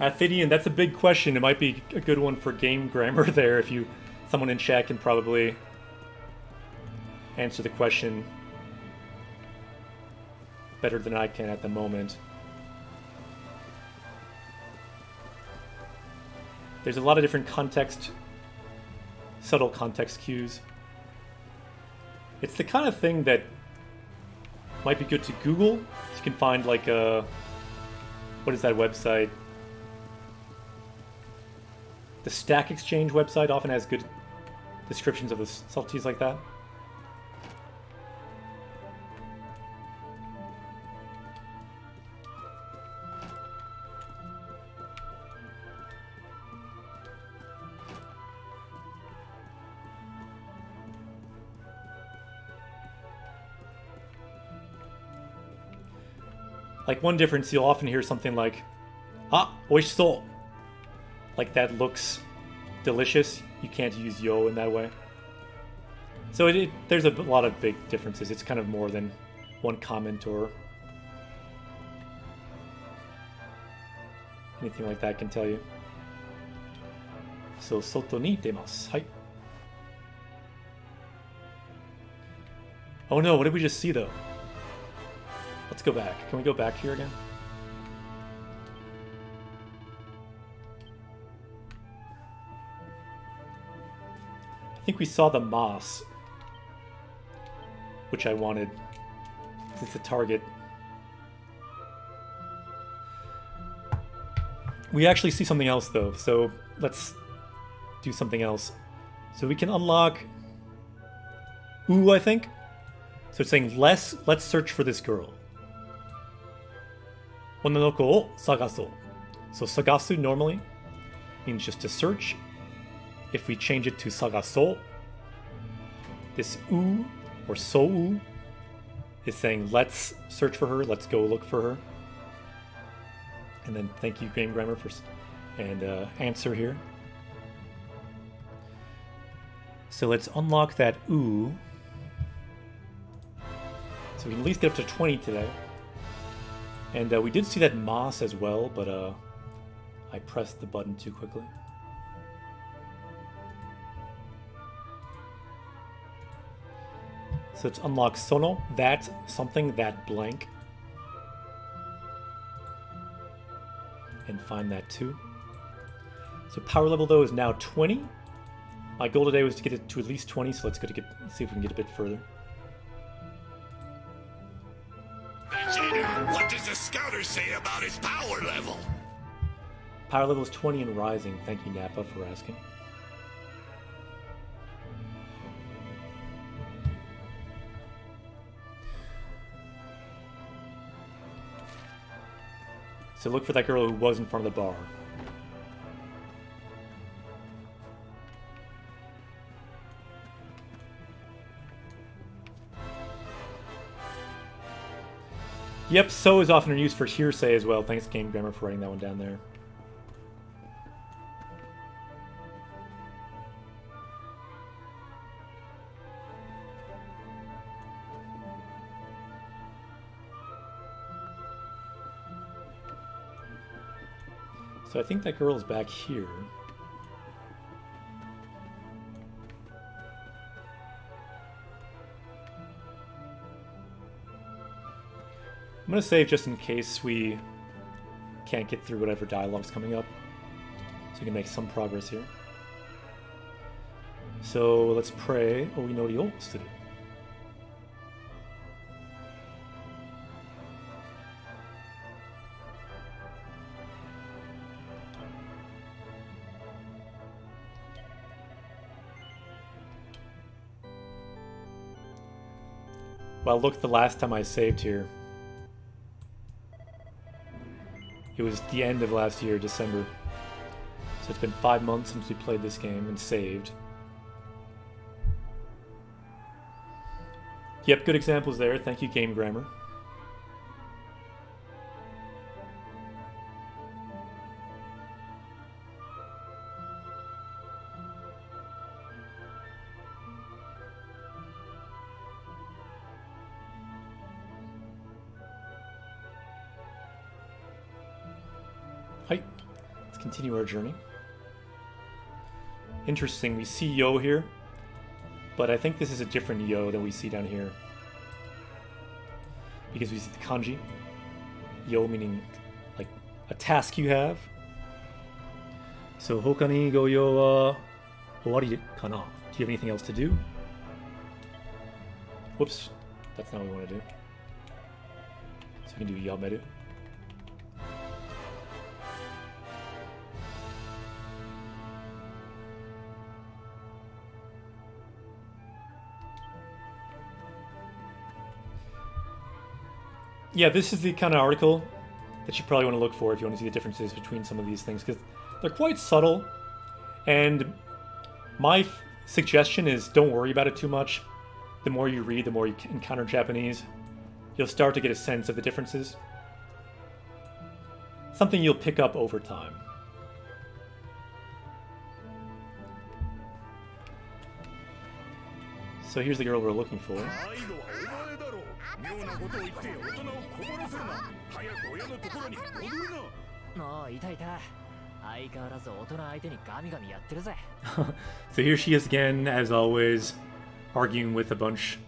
Athidian, that's a big question. It might be a good one for game grammar there if someone in chat can probably answer the question better than I can at the moment. There's a lot of different subtle context cues. It's the kind of thing that might be good to Google. You can find like what is that website? The Stack Exchange website often has good descriptions of the subtleties like that. Like one difference, you'll often hear something like, "Ah, oishiso." Like that looks delicious. You can't use yo in that way. So there's a lot of big differences. It's kind of more than one comment or anything like that can tell you. So soto ni itemasu. Hai. Oh no, what did we just see though? Let's go back. Can we go back here again? I think we saw the moss, which I wanted. It's a target. We actually see something else though, so let's do something else. So we can unlock Ooh, I think. So it's saying let's search for this girl. Onna no ko o sagaso. So sagasu normally means just to search. If we change it to sagaso, this u or sou is saying let's search for her, let's go look for her. And then thank you, Game Grammar, for answer here. So let's unlock that u. So we can at least get up to 20 today. And we did see that moss as well, but I pressed the button too quickly. So let's unlock sono, that something, that blank. And find that too. So power level though is now 20. My goal today was to get it to at least 20, so let's go to see if we can get a bit further. Vegeta, what does the scouter say about his power level? Power level is 20 and rising. Thank you, Nappa, for asking. So look for that girl who was in front of the bar. Yep, so is often used for hearsay as well. Thanks, Game Grammar, for writing that one down there. So I think that girl is back here. I'm going to save just in case we can't get through whatever dialogue's coming up. So we can make some progress here. So let's pray. Oh, we know the oldest. Well, look, the last time I saved here, it was the end of last year, December. So it's been 5 months since we played this game and saved. Yep, good examples there. Thank you, Game Grammar. Hi. Let's continue our journey. Interesting, we see Yo here, but I think this is a different Yo than we see down here. Because we see the kanji. Yo meaning, like, a task you have. So, hoka ni go yo wa owari kana? Do you have anything else to do? Whoops, that's not what we want to do. So we can do yameru. Yeah, this is the kind of article that you probably want to look for if you want to see the differences between some of these things, because they're quite subtle, and my suggestion is don't worry about it too much. The more you read, the more you encounter Japanese, you'll start to get a sense of the differences. Something you'll pick up over time. So here's the girl we're looking for. So here she is again, as always, arguing with a bunch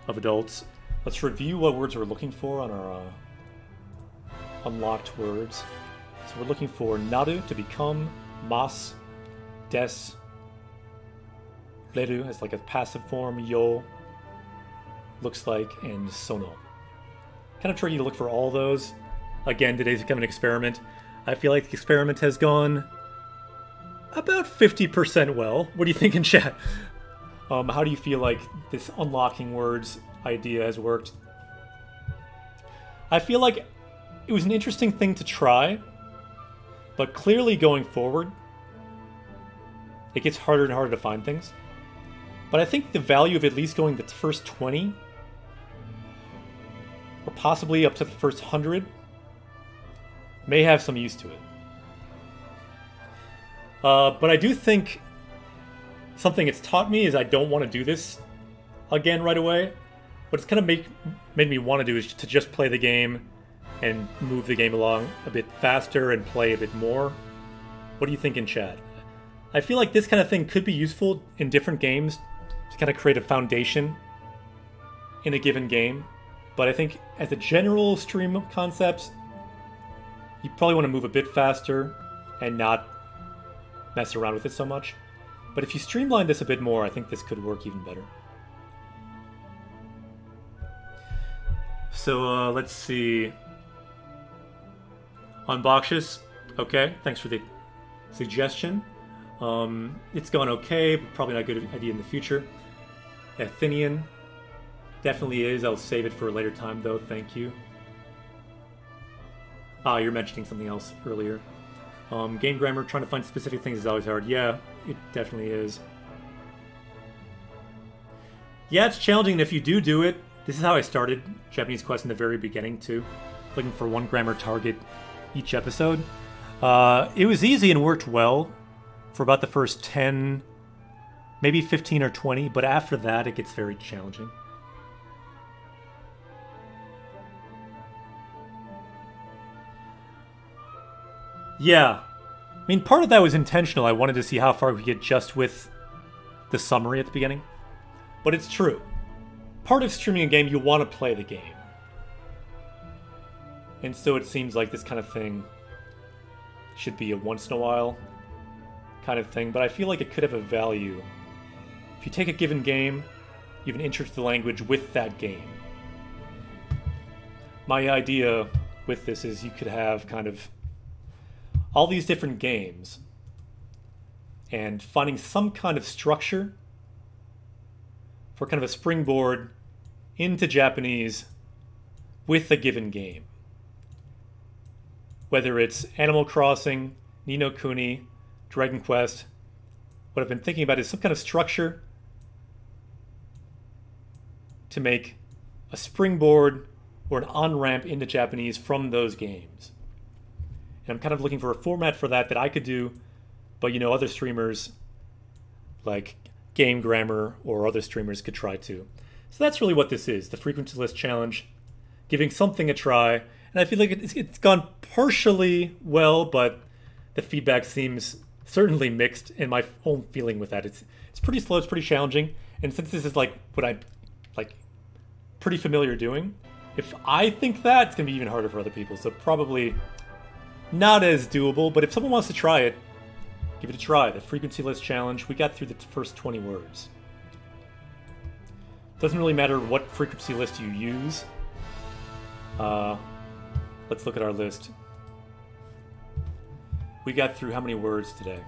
of adults. Let's review what words we're looking for on our unlocked words. So we're looking for naru, to become, mas, des, reru as like a passive form, yo looks like, and sono. Kind of tricky to look for all those. Again, today's kind of an experiment. I feel like the experiment has gone about 50% well. What do you think in chat? How do you feel like this unlocking words idea has worked. I feel like it was an interesting thing to try, but clearly going forward, it gets harder and harder to find things. But I think the value of at least going the first 20, or possibly up to the first 100, may have some use to it. But I do think something it's taught me is I don't want to do this again right away. What it's kind of made me want to do is to just play the game and move the game along a bit faster and play a bit more. What do you think in chat? I feel like this kind of thing could be useful in different games to kind of create a foundation in a given game. But I think as a general stream concept, you probably want to move a bit faster and not mess around with it so much. But if you streamline this a bit more, I think this could work even better. So let's see. Unboxious. Okay, thanks for the suggestion. It's gone okay, but probably not a good idea in the future. Athenian. Definitely is. I'll save it for a later time, though. Thank you. Ah, you're mentioning something else earlier. Game grammar, trying to find specific things is always hard. Yeah, it definitely is. Yeah, it's challenging, and if you do it, this is how I started Japanese Quest in the very beginning, too. Looking for one grammar target each episode. It was easy and worked well for about the first 10, maybe 15 or 20, but after that it gets very challenging. Yeah. I mean, part of that was intentional. I wanted to see how far we could get just with the summary at the beginning. But it's true. Part of streaming a game, you want to play the game. And so it seems like this kind of thing should be a once in a while kind of thing. But I feel like it could have a value. If you take a given game, you have an intro to the language with that game. My idea with this is you could have kind of all these different games and finding some kind of structure for kind of a springboard into Japanese with a given game. Whether it's Animal Crossing, Ni no Kuni, Dragon Quest, what I've been thinking about is some kind of structure to make a springboard or an on-ramp into Japanese from those games. And I'm kind of looking for a format for that I could do, but you know, other streamers like Game Grammar or other streamers could try too. So that's really what this is, the Frequency List Challenge, giving something a try. And I feel like it's gone partially well, but the feedback seems certainly mixed in my own feeling with that. It's pretty slow, it's pretty challenging. And since this is like what I'm like pretty familiar doing, if I think that, it's gonna be even harder for other people. So probably not as doable, but if someone wants to try it, give it a try. The Frequency List Challenge, we got through the first 20 words. Doesn't really matter what frequency list you use. Let's look at our list. We got through how many words today?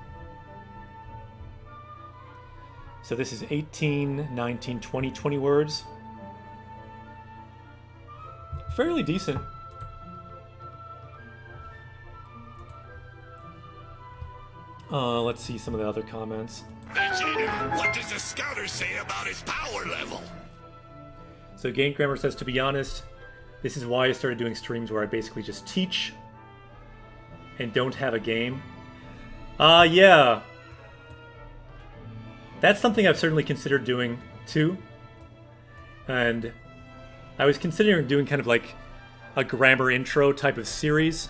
So this is 18, 19, 20, 20 words. Fairly decent. Let's see some of the other comments. Vegeta, what does the scouter say about his power level? So Game Grammar says, to be honest, this is why I started doing streams where I basically just teach and don't have a game. Yeah. That's something I've certainly considered doing too. And I was considering doing kind of like a grammar intro type of series.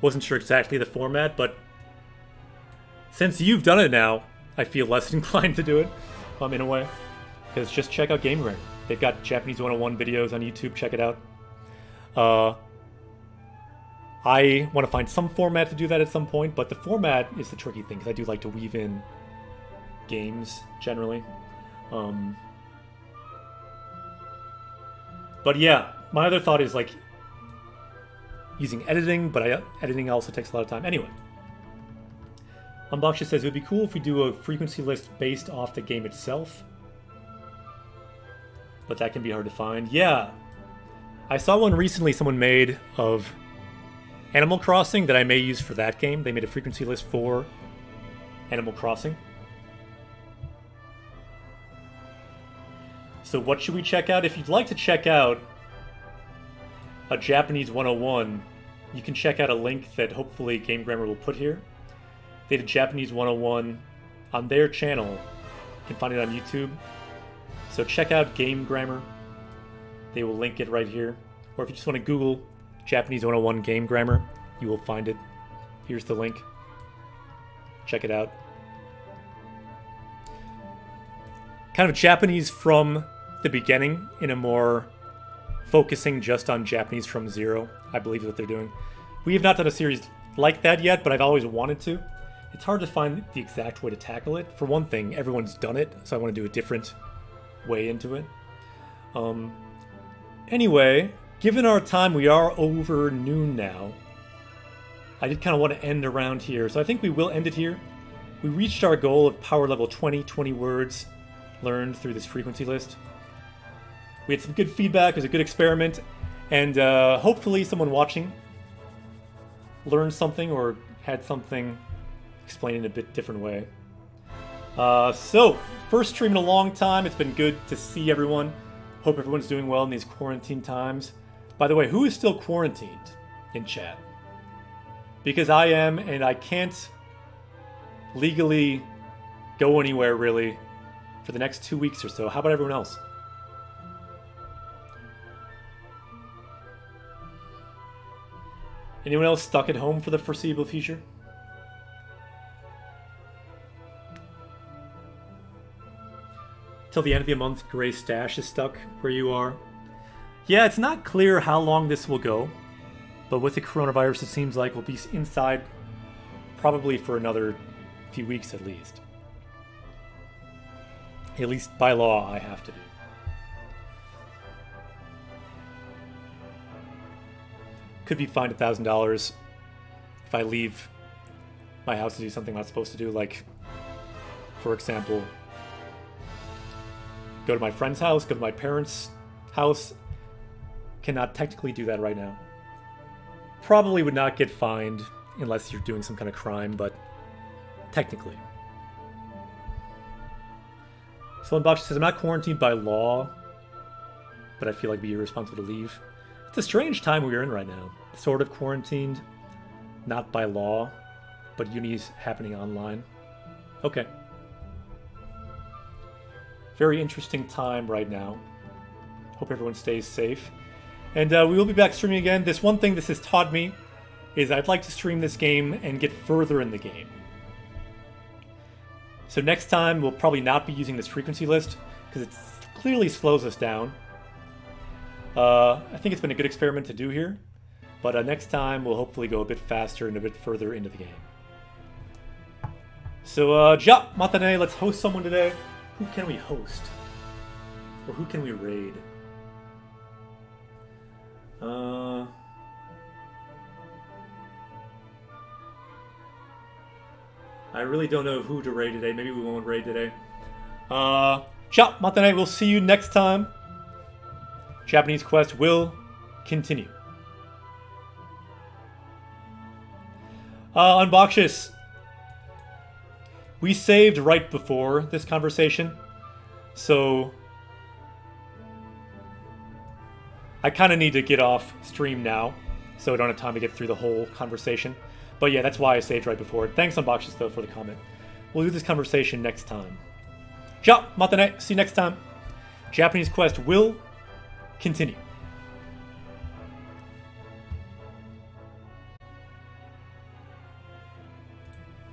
Wasn't sure exactly the format, but since you've done it now, I feel less inclined to do it, in a way. Because just check out Game Grammar. They've got Japanese 101 videos on YouTube, check it out. I want to find some format to do that at some point, but the format is the tricky thing, because I do like to weave in games, generally. But yeah, my other thought is like using editing, but editing also takes a lot of time. Anyway, Unboxed says, it would be cool if we do a frequency list based off the game itself. but that can be hard to find. Yeah, I saw one recently someone made of Animal Crossing that I may use for that game. They made a frequency list for Animal Crossing. So what should we check out? If you'd like to check out a Japanese 101, you can check out a link that hopefully Game Grammar will put here. They did Japanese 101 on their channel. You can find it on YouTube. So check out Game Grammar. They will link it right here. Or if you just want to Google Japanese 101 Game Grammar, you will find it. Here's the link. Check it out. Kind of Japanese from the beginning in a more focusing just on Japanese from zero, I believe is what they're doing. We have not done a series like that yet, but I've always wanted to. It's hard to find the exact way to tackle it. For one thing, everyone's done it, so I want to do a different way into it. Anyway, given our time, we are over noon now. I did kind of want to end around here, so I think we will end it here. We reached our goal of power level 20 words learned through this frequency list. We had some good feedback, it was a good experiment, and hopefully someone watching learned something or had something explained in a bit different way. So, first stream in a long time. It's been good to see everyone. Hope everyone's doing well in these quarantine times. By the way, who is still quarantined in chat? Because I am, and I can't legally go anywhere, really, for the next 2 weeks or so. How about everyone else? Anyone else stuck at home for the foreseeable future? Till the end of the month, Gray Stash is stuck where you are. Yeah, it's not clear how long this will go, but with the coronavirus, it seems like we'll be inside probably for another few weeks at least. At least by law, I have to do. Could be fined $1,000 if I leave my house to do something I'm not supposed to do, like, for example, go to my friend's house, go to my parents' house. Cannot technically do that right now. Probably would not get fined unless you're doing some kind of crime, but technically. Sloanbox says, I'm not quarantined by law, but I feel like it'd be irresponsible to leave. It's a strange time we're in right now. Sort of quarantined, not by law, but uni's happening online. Okay. Very interesting time right now. Hope everyone stays safe. And we will be back streaming again. This one thing this has taught me is I'd like to stream this game and get further in the game. So next time we'll probably not be using this frequency list because it clearly slows us down. I think it's been a good experiment to do here, but next time we'll hopefully go a bit faster and a bit further into the game. So, ja, matane, let's host someone today. Who can we host? Or who can we raid? I really don't know who to raid today. Maybe we won't raid today. Ja, matane, we'll see you next time. Japanese Quest will continue. Unboxus. We saved right before this conversation, so I kind of need to get off stream now, so I don't have time to get through the whole conversation. But yeah, that's why I saved right before. Thanks, Unboxus, though, for the comment. We'll do this conversation next time. Ja, matane. See you next time. Japanese Quest will continue.